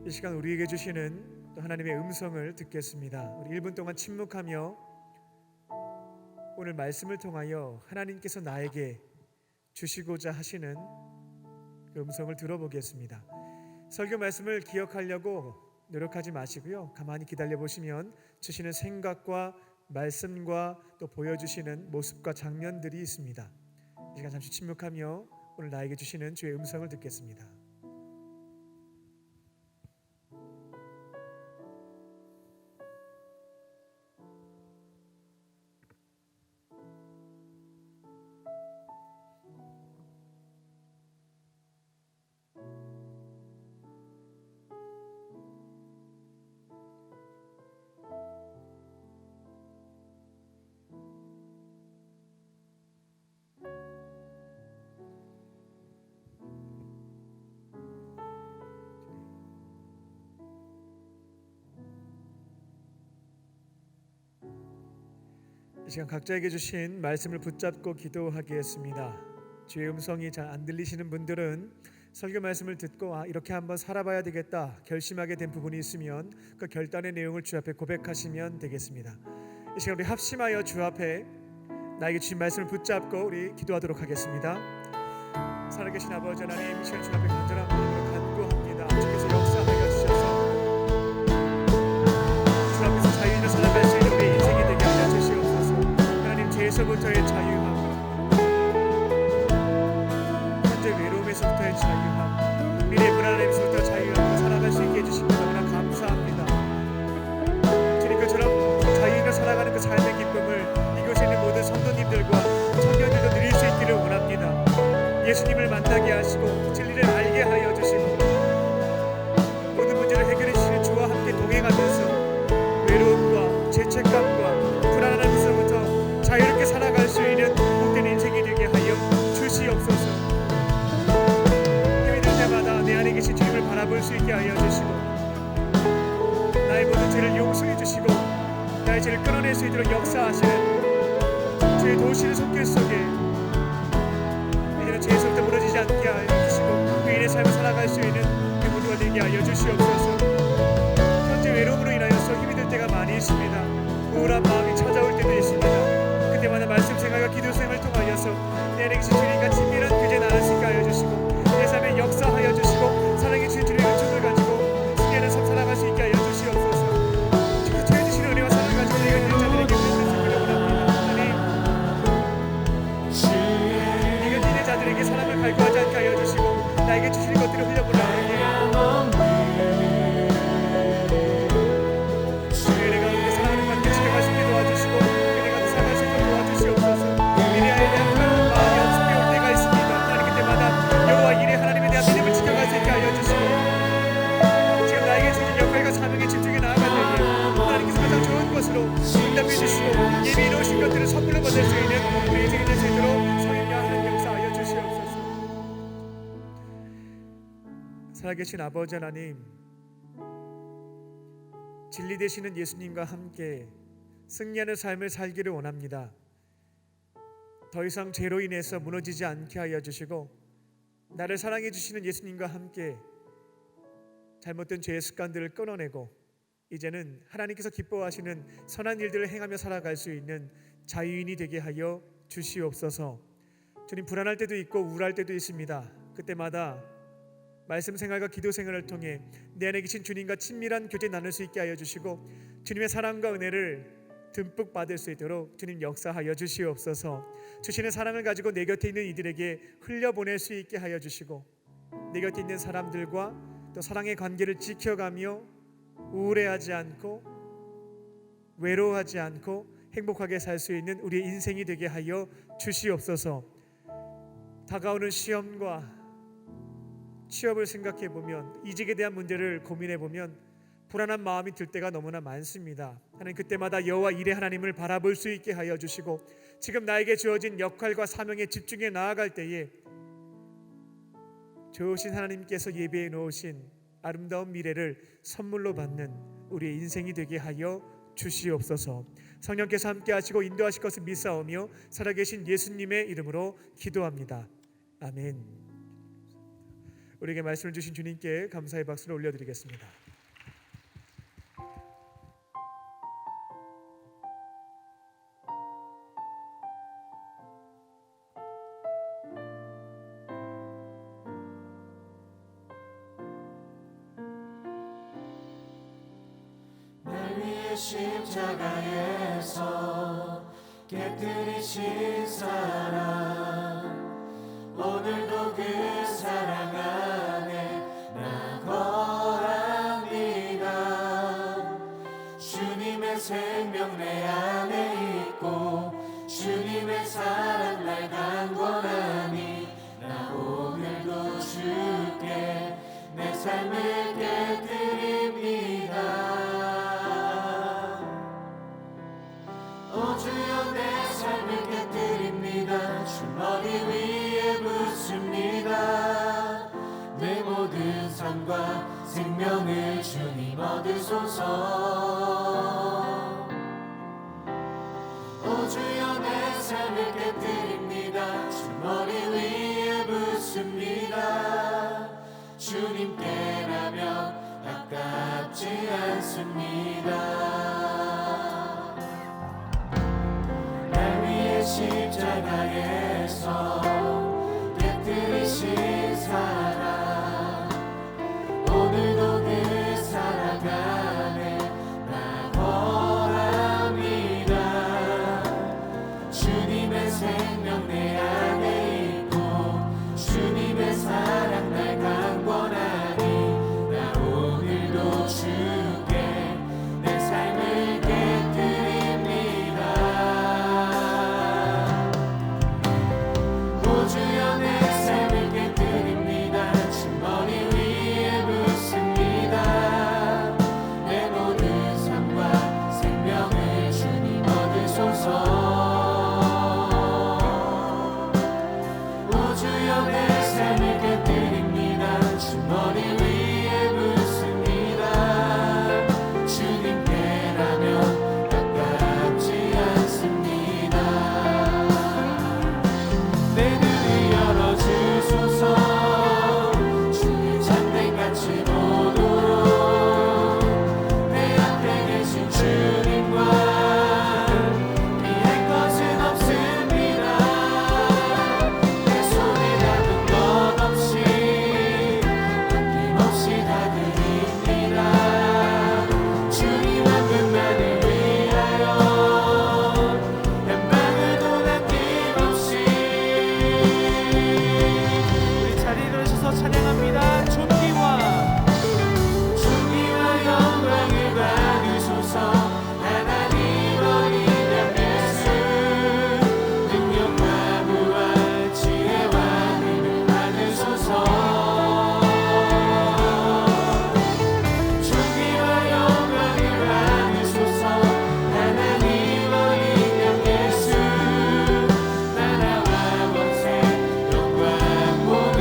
이 시간 우리에게 주시는 또 하나님의 음성을 듣겠습니다. 우리 1분 동안 침묵하며 오늘 말씀을 통하여 하나님께서 나에게 주시고자 하시는 그 음성을 들어보겠습니다. 설교 말씀을 기억하려고 노력하지 마시고요, 가만히 기다려 보시면 주시는 생각과 말씀과 또 보여주시는 모습과 장면들이 있습니다. 이 시간 잠시 침묵하며 오늘 나에게 주시는 주의 음성을 듣겠습니다. 시간 각자에게 주신 말씀을 붙잡고 기도하겠습니다. 주의 음성이 잘 안 들리시는 분들은 설교 말씀을 듣고 이렇게 한번 살아봐야 되겠다 결심하게 된 부분이 있으면 그 결단의 내용을 주 앞에 고백하시면 되겠습니다. 이 시간 우리 합심하여 주 앞에 나에게 주신 말씀을 붙잡고 우리 기도하도록 하겠습니다. 살아계신 아버지 하나님, 이 시간 주 앞에 간절한 마음으로 간구합니다. 주께서 역사하여 주셔서 주 앞에서 자유 있는 살아갈 수 있는 우리 인생이 되게 하여 주시옵소서. 하나님, 죄에서부터의 자유함, 현재 외로움에서부터의 자유함, 미래 불안함에서부터 자유함으로 살아갈 수 있게 해주신 것 너무나 감사합니다. 주님, 그처럼 자유 있는 살아가는 그 삶의 기쁨을 이곳에 있는 모든 성도님들과 청년들도 누릴 수 있기를 원합니다. 예수님을 만나게 하시고 진리를 알게 하여 주시고 모든 문제를 해결해 주시는 주와 함께 동행하면서 외로움과 죄책감과 불안함에서부터 자유롭게 살아갈 수 있는 복된 인생이 되게 하여 주시옵소서. 힘이 들 때마다 내 안에 계신 주님을 바라볼 수 있게 하여 주시고 나의 모든 죄를 용서해 주시고 나의 죄를 끊어낼 수 있도록 역사하시는 주의 도우시는 손길 속에 이제는 죄에서부터 무너지지 않게 하여 주시고 의인의 삶을 살아갈 수 있는 그 모두가 되게 하여 주시옵소서. 현재 외로움으로 인하여서 힘이 들 때가 많이 있습니다. 우울한 마음이 찾아올 때도 있습니다. 그때마다 말씀 생활과 기도 생활을 통하여서 내 안에 계신 주님과 친밀한 교제 나눌 수 있게 하여 주시고 내 삶에 역사하여 주시고 사랑해 주신 주님의 은총을 가지고 승리하는 삶 살아갈 수 있게 하여 주시옵소서. 주께서 주해 주시는 은혜와 사랑을 가지고 내가 있는 자들에게 베푸시기를 원합니다. 하나님, 네가 자들에게 사랑을 갈구하지 않게 하여 주시고 나에게 주시는 것들을 흘려보내게 주의 은혜가 우리 사랑을 받게 지켜갈 수 있게 도와주시고 은혜가 살아갈 수 있도록 도와주시옵소서. 미래에 대한 불안한 마음이 엄습해 올 때가 있습니다. 하나님, 그때마다 여호와 이레 하나님에 대한 믿음을 지켜갈 수 있게 하여 주시고 지금 나에게 주신 역할과 사명에 집중해 나아갈 때에 하나님께서 가장 좋은 것으로 응답해 주시고 예비 이루어진 것들을 선물로 받을 수 있는 우리 인생이 될 수 있도록 성령하는 역사하여 주시옵소서. 살아계신 아버지 하나님, 진리 되시는 예수님과 함께 승리하는 삶을 살기를 원합니다. 더 이상 죄로 인해서 무너지지 않게 하여 주시고 나를 사랑해 주시는 예수님과 함께 잘못된 죄의 습관들을 끊어내고 이제는 하나님께서 기뻐하시는 선한 일들을 행하며 살아갈 수 있는 자유인이 되게 하여 주시옵소서. 주님, 불안할 때도 있고 우울할 때도 있습니다. 그때마다 말씀 생활과 기도 생활을 통해 내 안에 계신 주님과 친밀한 교제 나눌 수 있게 하여 주시고 주님의 사랑과 은혜를 듬뿍 받을 수 있도록 주님 역사하여 주시옵소서. 주시는 사랑을 가지고 내 곁에 있는 이들에게 흘려보낼 수 있게 하여 주시고 내 곁에 있는 사람들과 또 사랑의 관계를 지켜가며 우울해하지 않고 외로워하지 않고 행복하게 살 수 있는 우리의 인생이 되게 하여 주시옵소서. 다가오는 시험과 취업을 생각해 보면 이직에 대한 문제를 고민해 보면 불안한 마음이 들 때가 너무나 많습니다. 하나님, 그때마다 여호와 이레 하나님을 바라볼 수 있게 하여 주시고 지금 나에게 주어진 역할과 사명에 집중해 나아갈 때에 좋으신 하나님께서 예비해 놓으신 아름다운 미래를 선물로 받는 우리의 인생이 되게 하여 주시옵소서. 성령께서 함께 하시고 인도하실 것을 믿사오며 살아계신 예수님의 이름으로 기도합니다. 아멘. 우리에게 말씀을 주신 주님께 감사의 박수를 올려드리겠습니다. 날 위해 십자가에서 깨뜨리신 사랑, 오늘도 그 사랑 안에 나 거합니다. 주님의 생명 내 안에 있고 주님의 사랑 날 강권하니 나 오늘도 주께 내 삶을 깨뜨립니다. 오 주여, 내 삶을 깨뜨립니다. 주 머리 위에 묻습니다. 내 모든 삶과 생명을 주님 얻으소서. 오 주여, 주님께라면 아깝지 않습니다. 날 위해 십자가에서 깨뜨리신 사랑, 오늘도 그 사랑 안에 나 거합니다. 주님의 생명 내 안에 있고 주님의 사랑 날 강권하니 나 오늘도 주께 내 삶을 깨뜨립니다. 오 주여 내 삶을 깨뜨립니다. 주머니 위에 붓습니다. 내 모든 삶과 생명을 주님 얻으소서. 주여 내 삶을 깨뜨립니다. 주머니 위에 붓습니다. 주님께라면 아깝지 않습니다. 내 눈을 열어주소서. 주의 잔대같이 보도록 내 앞에 계신 주님과 피할 것은 없습니다. 찬양합니다. 존귀와 영광을 받으소서. 하나님 어린 양 예수, 능력과 부활 지혜와 힘을 받으소서. 존귀와 영광을 받으소서. 하나님 어린 양 예수, 나라와 권세 영광 모두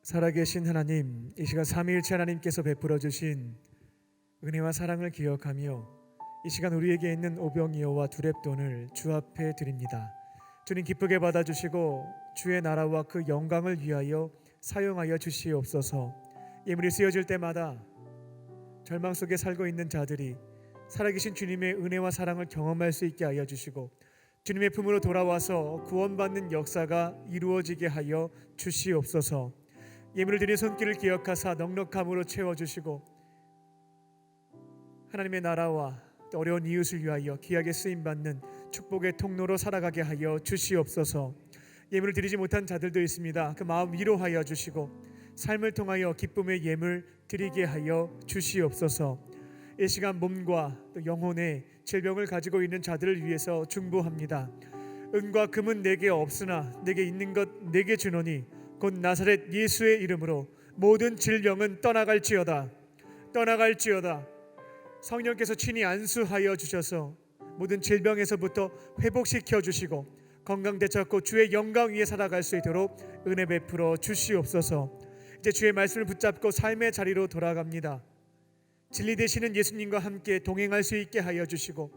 살아계신 하나님, 이 시간 삼위일체 하나님께서 베풀어 주신 은혜와 사랑을 기억하며 이 시간 우리에게 있는 오병이어와 두렙돈을 주 앞에 드립니다. 주님 기쁘게 받아주시고 주의 나라와 그 영광을 위하여 사용하여 주시옵소서. 예물이 쓰여질 때마다 절망 속에 살고 있는 자들이 살아계신 주님의 은혜와 사랑을 경험할 수 있게 하여 주시고 주님의 품으로 돌아와서 구원받는 역사가 이루어지게 하여 주시옵소서. 예물을 드린 손길을 기억하사 넉넉함으로 채워주시고 하나님의 나라와 또 어려운 이웃을 위하여 귀하게 쓰임받는 축복의 통로로 살아가게 하여 주시옵소서. 예물을 드리지 못한 자들도 있습니다. 그 마음 위로하여 주시고 삶을 통하여 기쁨의 예물 드리게 하여 주시옵소서. 이 시간 몸과 또 영혼의 질병을 가지고 있는 자들을 위해서 중보합니다. 은과 금은 내게 없으나 내게 있는 것 내게 주노니 곧 나사렛 예수의 이름으로 모든 질병은 떠나갈지어다. 떠나갈지어다. 성령께서 친히 안수하여 주셔서 모든 질병에서부터 회복시켜 주시고 건강 되찾고 주의 영광 위에 살아갈 수 있도록 은혜 베풀어 주시옵소서. 이제 주의 말씀을 붙잡고 삶의 자리로 돌아갑니다. 진리 되시는 예수님과 함께 동행할 수 있게 하여 주시고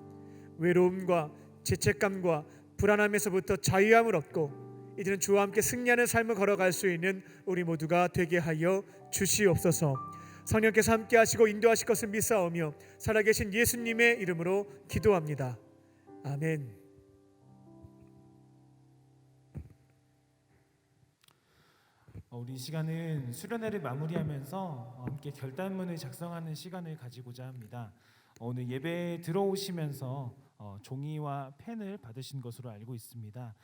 외로움과 죄책감과 불안함에서부터 자유함을 얻고 이제는 주와 함께 승리하는 삶을 걸어갈 수 있는 우리 모두가 되게 하여 주시옵소서. 성령께서 함께 하시고 인도하실 것을 믿사오며 살아계신 예수님의 이름으로 기도합니다. 아멘. 우리 시간은 수련회를 마무리하면서 함께 결단문을 작성하는 시간을 가지고자 합니다. 오늘 예배에 들어오시면서 종이와 펜을 받으신 것으로 알고 있습니다.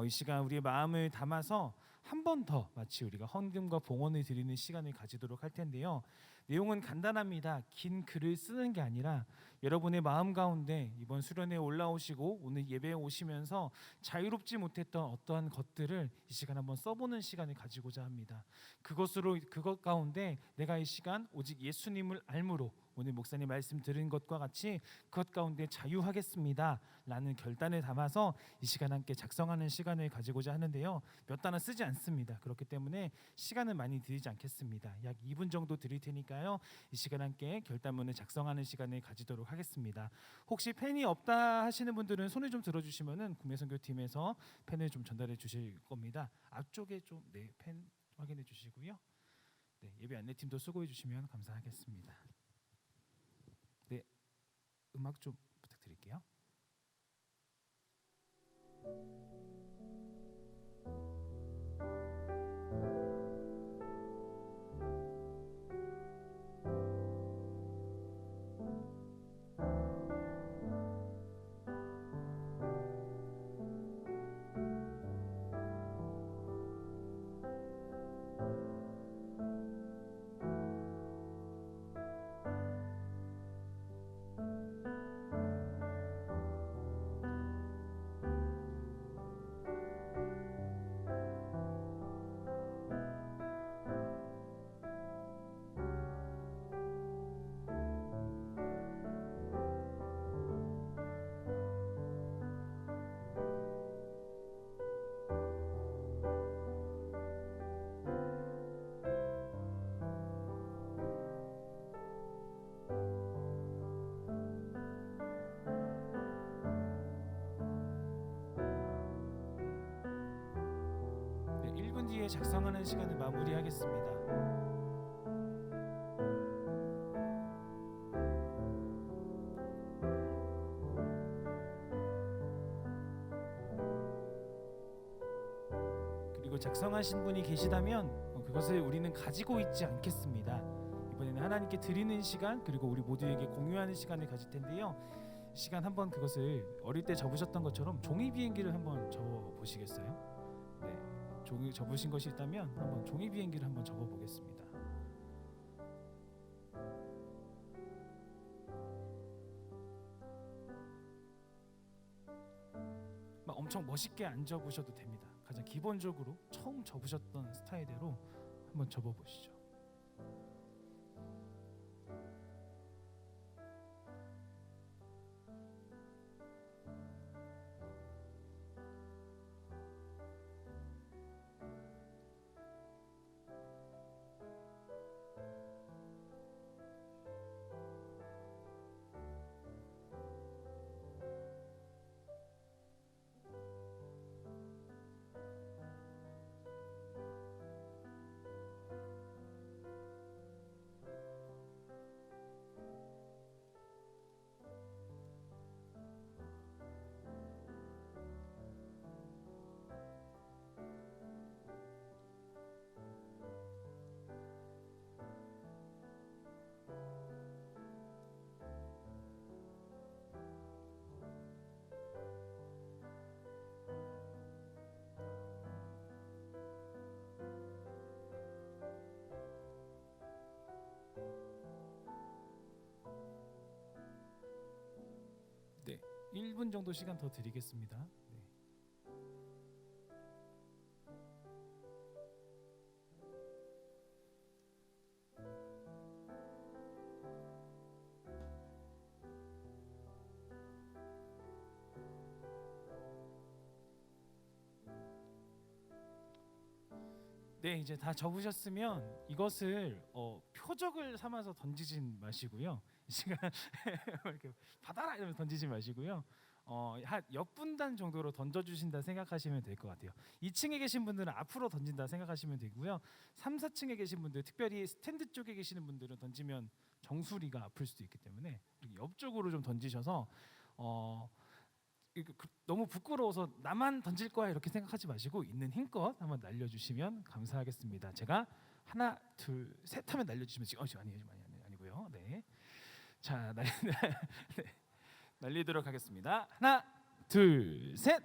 이 시간 우리의 마음을 담아서 한 번 더 마치 우리가 헌금과 봉헌을 드리는 시간을 가지도록 할 텐데요. 내용은 간단합니다. 긴 글을 쓰는 게 아니라 여러분의 마음 가운데 이번 수련회에 올라오시고 오늘 예배에 오시면서 자유롭지 못했던 어떠한 것들을 이 시간 한번 써보는 시간을 가지고자 합니다. 그것 가운데 내가 이 시간 오직 예수님을 알므로 오늘 목사님 말씀 들은 것과 같이 그것 가운데 자유하겠습니다 라는 결단을 담아서 이 시간 함께 작성하는 시간을 가지고자 하는데요. 몇 단어 쓰지 않습니다. 그렇기 때문에 시간은 많이 드리지 않겠습니다. 약 2분 정도 드릴 테니까요. 이 시간 함께 결단문을 작성하는 시간을 가지도록 하겠습니다. 혹시 펜이 없다 하시는 분들은 손을 좀 들어주시면은 국내선교팀에서 펜을 좀 전달해 주실 겁니다. 앞쪽에 좀 펜 확인해 주시고요. 네, 예배 안내팀도 수고해 주시면 감사하겠습니다. 네, 음악 좀 부탁드릴게요. 네, 1분 뒤에 작성하는 시간을 마무리하겠습니다. 그리고 작성하신 분이 계시다면 그것을 우리는 가지고 있지 않겠습니다. 이번에는 하나님께 드리는 시간 그리고 우리 모두에게 공유하는 시간을 가질 텐데요. 이 시간 한번 그것을 어릴 때 접으셨던 것처럼 종이 비행기를 한번 접어 보시겠어요? 네, 종이 접으신 것이 있다면 한번 종이 비행기를 한번 접어 보겠습니다. 막 엄청 멋있게 안 접으셔도 됩니다. 가장 기본적으로 처음 접으셨던 스타일대로 한번 접어 보시죠. 네, 1분 정도 시간 더 드리겠습니다. 네. 네, 이제 다 접으셨으면 이것을 표적을 삼아서 던지진 마시고요. 이 시간 이렇게 받아라 이러면서 던지지 마시고요. 한 역분단 정도로 던져주신다 생각하시면 될 것 같아요. 2층에 계신 분들은 앞으로 던진다 생각하시면 되고요. 3, 4층에 계신 분들, 특별히 스탠드 쪽에 계시는 분들은 던지면 정수리가 아플 수도 있기 때문에 옆쪽으로 좀 던지셔서 너무 부끄러워서 나만 던질 거야 이렇게 생각하지 마시고 있는 힘껏 한번 날려주시면 감사하겠습니다. 제가 하나, 둘, 셋 하면 날려주시면 지금 아니고요. 네, 자 네. 날리도록 하겠습니다. 하나, 둘, 셋.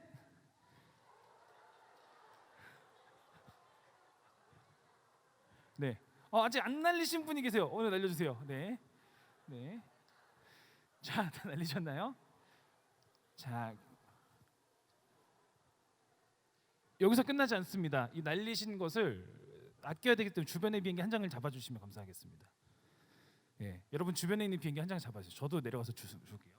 아직 안 날리신 분이 계세요. 오늘 날려주세요. 네, 네. 자, 다 날리셨나요? 자, 여기서 끝나지 않습니다. 이 날리신 것을 아껴야 되기 때문에 주변의 비행기 한 장을 잡아주시면 감사하겠습니다. 예, 여러분 주변에 있는 비행기 한 장 잡아주세요. 저도 내려가서 줄게요.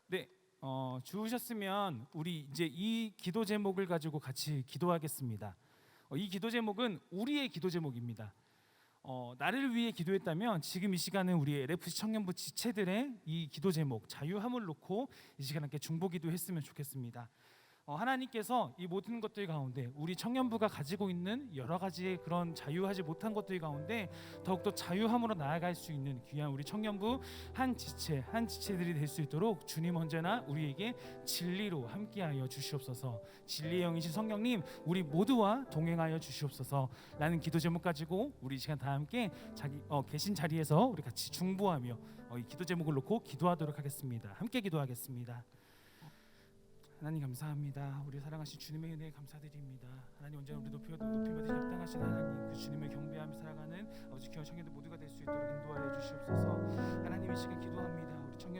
네, 주우셨으면 우리 이제 이 기도 제목을 가지고 같이 기도하겠습니다. 이 기도 제목은 우리의 기도 제목입니다. 나를 위해 기도했다면 지금 이 시간은 우리 LFC 청년부 지체들의 이 기도 제목 자유함을 놓고 이 시간 함께 중보기도 했으면 좋겠습니다. 하나님께서 이 모든 것들 가운데 우리 청년부가 가지고 있는 여러 가지의 그런 자유하지 못한 것들 가운데 더욱더 자유함으로 나아갈 수 있는 귀한 우리 청년부 한 지체들이 될 수 있도록 주님 언제나 우리에게 진리로 함께하여 주시옵소서. 진리의 영이신 성령님 우리 모두와 동행하여 주시옵소서 라는 기도 제목 가지고 우리 이 시간 다 함께 계신 자리에서 우리 같이 중보하며 이 기도 제목을 놓고 기도하도록 하겠습니다. 함께 기도하겠습니다. 하나님 감사합니다. 우리 사랑하신 주님의 은혜에 감사드립니다. 하나님 언제나 우리 높이받으시 합당하신 하나님 그 주님을 경배하며 살아가는 아버지 귀한 청년들 모두가 될 수 있도록 인도하여 주시옵소서. 하나님 이 시간 기도합니다.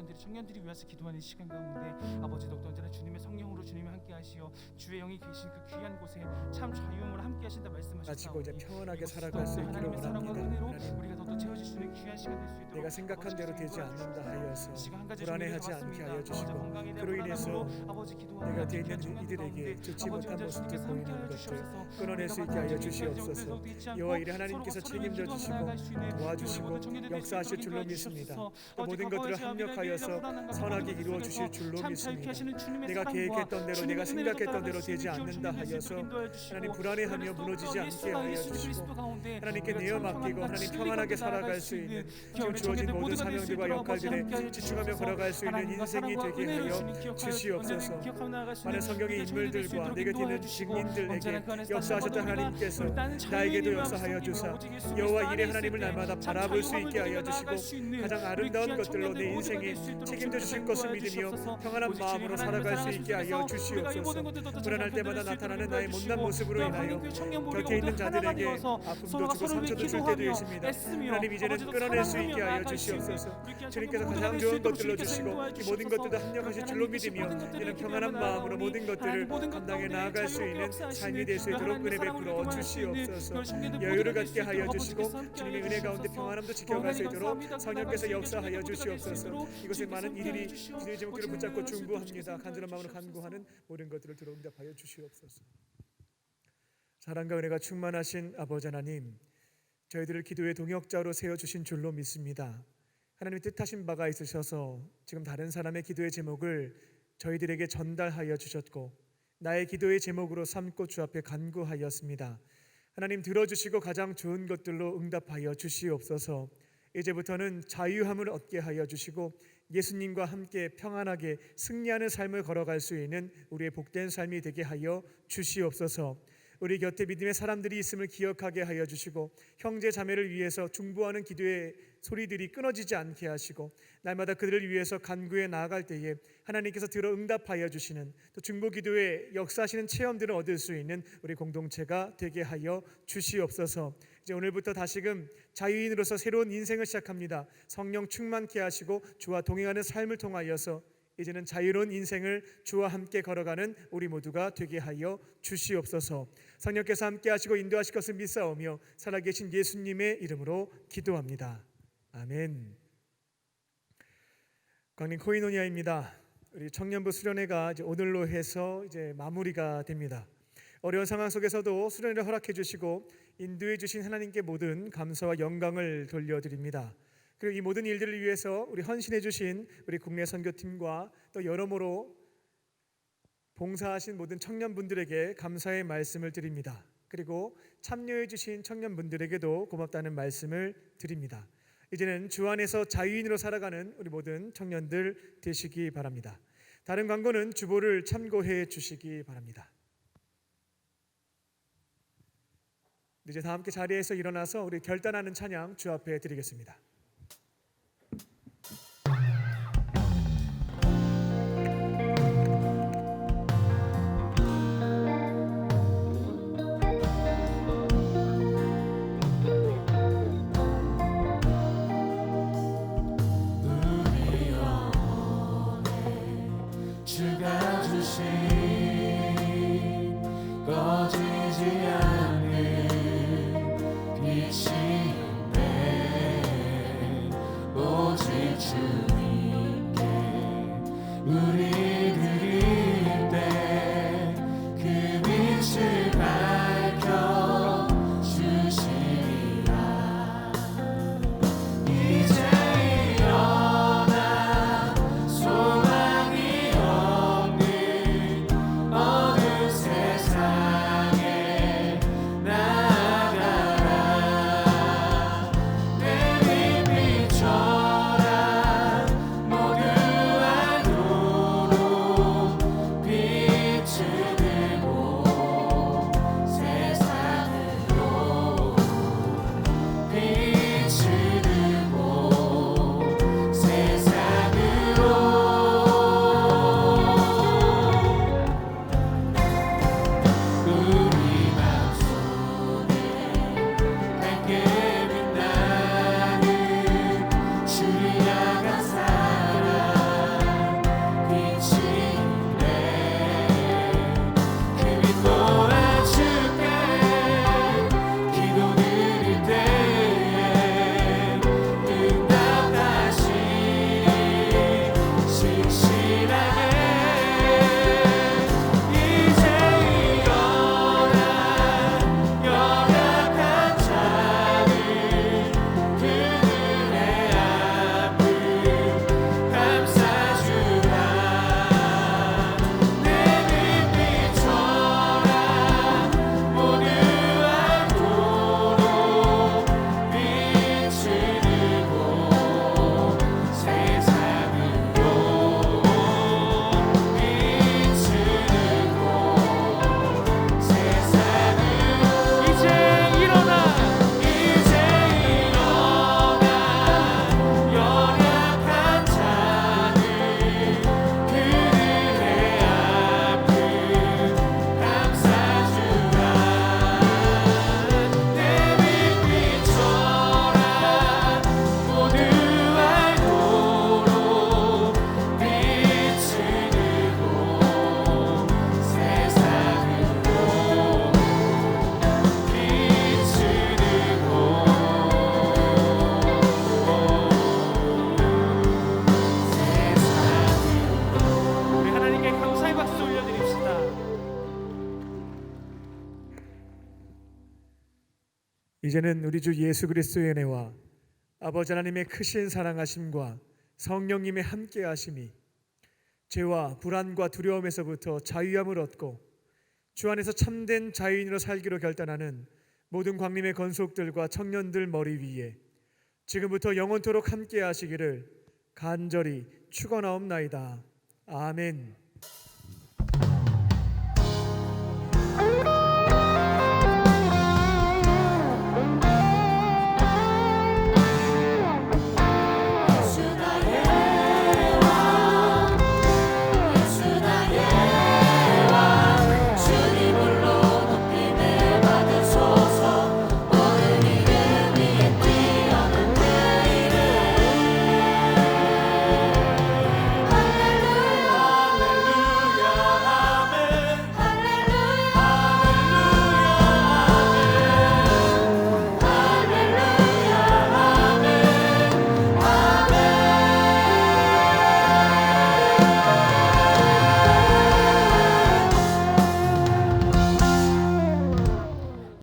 우리 청년들이 위해서 기도하는 이 시간 가운데 아버지 더욱더 언제나 주님의 성령으로 주님이 함께하시어 주의 영이 계신 그 귀한 곳에 참 자유함으로 함께하신다 마치고 이제 말씀하셨사오니 평안하게 살아갈 수 있기를 하나님의 사랑과 원합니다. 은혜로 하나님, 우리가 더욱더 채워질 수 있는 귀한 시간 될 수 있도록 내가 생각한 대로 되지 않는다 하여서 시간 한 가지 불안해하지 준비를 않게 해봤습니다. 하여 주시고 건강에 대한 그로 인해서 불안함으로 아버지 기도하며 내가 뒤에 귀한 있는 청년들 이들에게 가운데 좋지 아버지 못한 언제나 모습들 주님께서 보이는 함께하여 것들 주시옵소서. 끊어낼 수 있게 우리가 하여 각각 주시옵소서. 정도도 잊지 않고 여호와 이래 서로가 하나님께서 서로를 책임져 인도하며 주시고 나아갈 수 있는 도와주시고 우리 모든 청년들 될 수 역사하실 있도록 줄로 인도하여 믿습니다. 주시옵소서. 또 모든 아버지 것들을 과거의 죄와 합력하여서 미래의 불안함과 선하게 모든 이루어 것들 주실 속에서 줄로 참 믿습니다. 자유케 하시는 주님의 내가 사랑과 계획했던 대로 주님의 내가 은혜로 생각했던 따라갈 대로 수 있는 되지 귀한 않는다 청년들 될 수 있도록 하여서 인도하여 주시고 하나님 불안해하며 그래서 무너지지 더욱더 않게 예수와 하여 예수 주시고 그리스도 가운데 하나님께 우리가 내어 참 맡기고 평안과 하나님 진리 평안하게 가운데 살아갈 나아갈 수 있는 귀한 지금 우리 주어진 청년들 모든 모두가 될수 사명들과 있도록 아버지 역할들에 함께하여 집중하며 주시옵소서. 걸어갈 수 있는 하나님과 인생이 사랑과 되게 은혜를 하여 주님 기억하여 주시옵소서. 언제나 기억하며 나아갈 수 많은 있는 성경의 귀한 청년들 될수 인물들과 있도록 내게 인도하여 되는 주시고 증인들에게 언제나 그 안에서 역사하셨던 다시 한번 하나님께서 우리가 나는 나에게도 자유의 역사하여 마음을 주사 오직 예수 여호와 그리스도 이래 안에 하나님을 있을 때 날마다 참 바라볼 수 자유함을 있게 하여 누리며 나아갈 수 주시고 있는 가장 우리 아름다운 귀한 것들로 청년들 내 모두가 인생이 될 수 있도록 책임져 주실 주님 것을 인도하여 믿으며 주시옵소서. 평안한 오직 마음으로 주님 살아갈 수 하나님을 있게 하여 사랑하시면서 우리가 이 주시옵소서. 모든 것들 더 불안할 때마다 잘 나타나는 인도해 나의 못난 주시고 모습으로 또한 인하여 한민교회 청년부 우리가 곁에 있는 모두 하나가 자들에게 되어서 아픔도 서로가 주고 서로를 상처도 줄 때도 기도하며 있습니다. 애쓰며 하나님 이제는 아버지도 끊어낼 수 있게 사랑하며 하여 나아갈 수 있는 주시옵소서. 우리 귀한 주님께서 청년부 가장 모두가 좋은 될수 것들로 있도록 주시고 인도하여 이 모든 주시옵소서. 것들도 합력하실 그렇게 줄로 하나님께서 믿으며 모든 것들을 이런 기대하며 평안한 마음으로 나아가오니 모든 것들을 하나님 모든 것 감당해 가운데 나아갈 수 자유롭게 있는 역사하시는 삶이 될 수 있도록 하나님의 은혜 사랑을 베풀어 경험할 수 있는 주시옵소서. 그런 청년들 여유를 모두가 될 갖게 수 하여 있도록 주시고 아버지께서 함께하여 주님의 은혜 가운데 주시옵소서. 평안함도 지켜갈 수 하나님 있도록 감사합니다. 성령께서 그러나 역사하여 주님의 모두가 될수 주시옵소서. 있도록 이것을 많은 주님께서 이들이 함께하여 주시오. 기도의 제목들을 오직 붙잡고 하나님 중보합니다. 주님께서 간절한 마음으로 함께하여 간구하는 모든 것들을 들어 응답하여 주시옵소서. 사랑과 은혜가 충만하신 아버지 하나님, 저희들을 기도의 동역자로 세워주신 줄로 믿습니다. 하나님 뜻하신 바가 있으셔서 지금 다른 사람의 기도의 제목을 저희들에게 전달하여 주셨고 나의 기도의 제목으로 삼고 주 앞에 간구하였습니다. 하나님 들어주시고 가장 좋은 것들로 응답하여 주시옵소서. 이제부터는 자유함을 얻게 하여 주시고 예수님과 함께 평안하게 승리하는 삶을 걸어갈 수 있는 우리의 복된 삶이 되게 하여 주시옵소서. 우리 곁에 믿음의 사람들이 있음을 기억하게 하여 주시고 형제 자매를 위해서 중보하는 기도의 소리들이 끊어지지 않게 하시고 날마다 그들을 위해서 간구해 나아갈 때에 하나님께서 들어 응답하여 주시는 또 중보 기도에 역사하시는 체험들을 얻을 수 있는 우리 공동체가 되게 하여 주시옵소서. 이제 오늘부터 다시금 자유인으로서 새로운 인생을 시작합니다. 성령 충만케 하시고 주와 동행하는 삶을 통하여서 이제는 자유로운 인생을 주와 함께 걸어가는 우리 모두가 되게 하여 주시옵소서. 성령께서 함께 하시고 인도하실 것을 믿사오며 살아계신 예수님의 이름으로 기도합니다. 아멘. 광림 코이노니아입니다. 우리 청년부 수련회가 이제 오늘로 해서 이제 마무리가 됩니다. 어려운 상황 속에서도 수련회를 허락해 주시고 인도해 주신 하나님께 모든 감사와 영광을 돌려드립니다. 그리고 이 모든 일들을 위해서 우리 헌신해 주신 우리 국내 선교팀과 또 여러모로 봉사하신 모든 청년분들에게 감사의 말씀을 드립니다. 그리고 참여해 주신 청년분들에게도 고맙다는 말씀을 드립니다. 이제는 주 안에서 자유인으로 살아가는 우리 모든 청년들 되시기 바랍니다. 다른 광고는 주보를 참고해 주시기 바랍니다. 이제 다 함께 자리에서 일어나서 우리 결단하는 찬양 주 앞에 드리겠습니다. 주가 주신 꺼지지 않는 빛인데 오직 주님께 우리 드릴 때 그 빛을 밝혀 주시리라. 이제 일어나 소망이 없는 어두운 세상에 나아가라. 내 빛 비춰라. 모두 알도록 빛을 들고 세상으로 빛을 들고 세상으로 우리 맘속에 밝게 빛나는 주를 향한 사랑 빛인데 그 빛 보아 주께 기도 드릴 때에 응답하시니 신실하게 이제 일어나 연약한 자들 그들의 아픔 감싸주라. 내 빛 비춰라. 모두 알도록 빛을 들고 세상으로 빛을 들고 세상으로 이제 일어나 연약한 자들 그들의 아픔 감싸주라. 내 빛 비춰라. 모두 알도록 빛을 들고 세상으로 빛을 들고 우리 하나님께 감사의 박수 올려드립시다. 이제는 우리 주 예수 그리스도의 은혜와 아버지 하나님의 크신 사랑하심과 성령님의 함께하심이 죄와 불안과 두려움에서부터 자유함을 얻고 주 안에서 참된 자유인으로 살기로 결단하는 모든 광림의 건속들과 청년들 머리 위에 지금부터 영원토록 함께하시기를 간절히 축원하옵나이다. 아멘.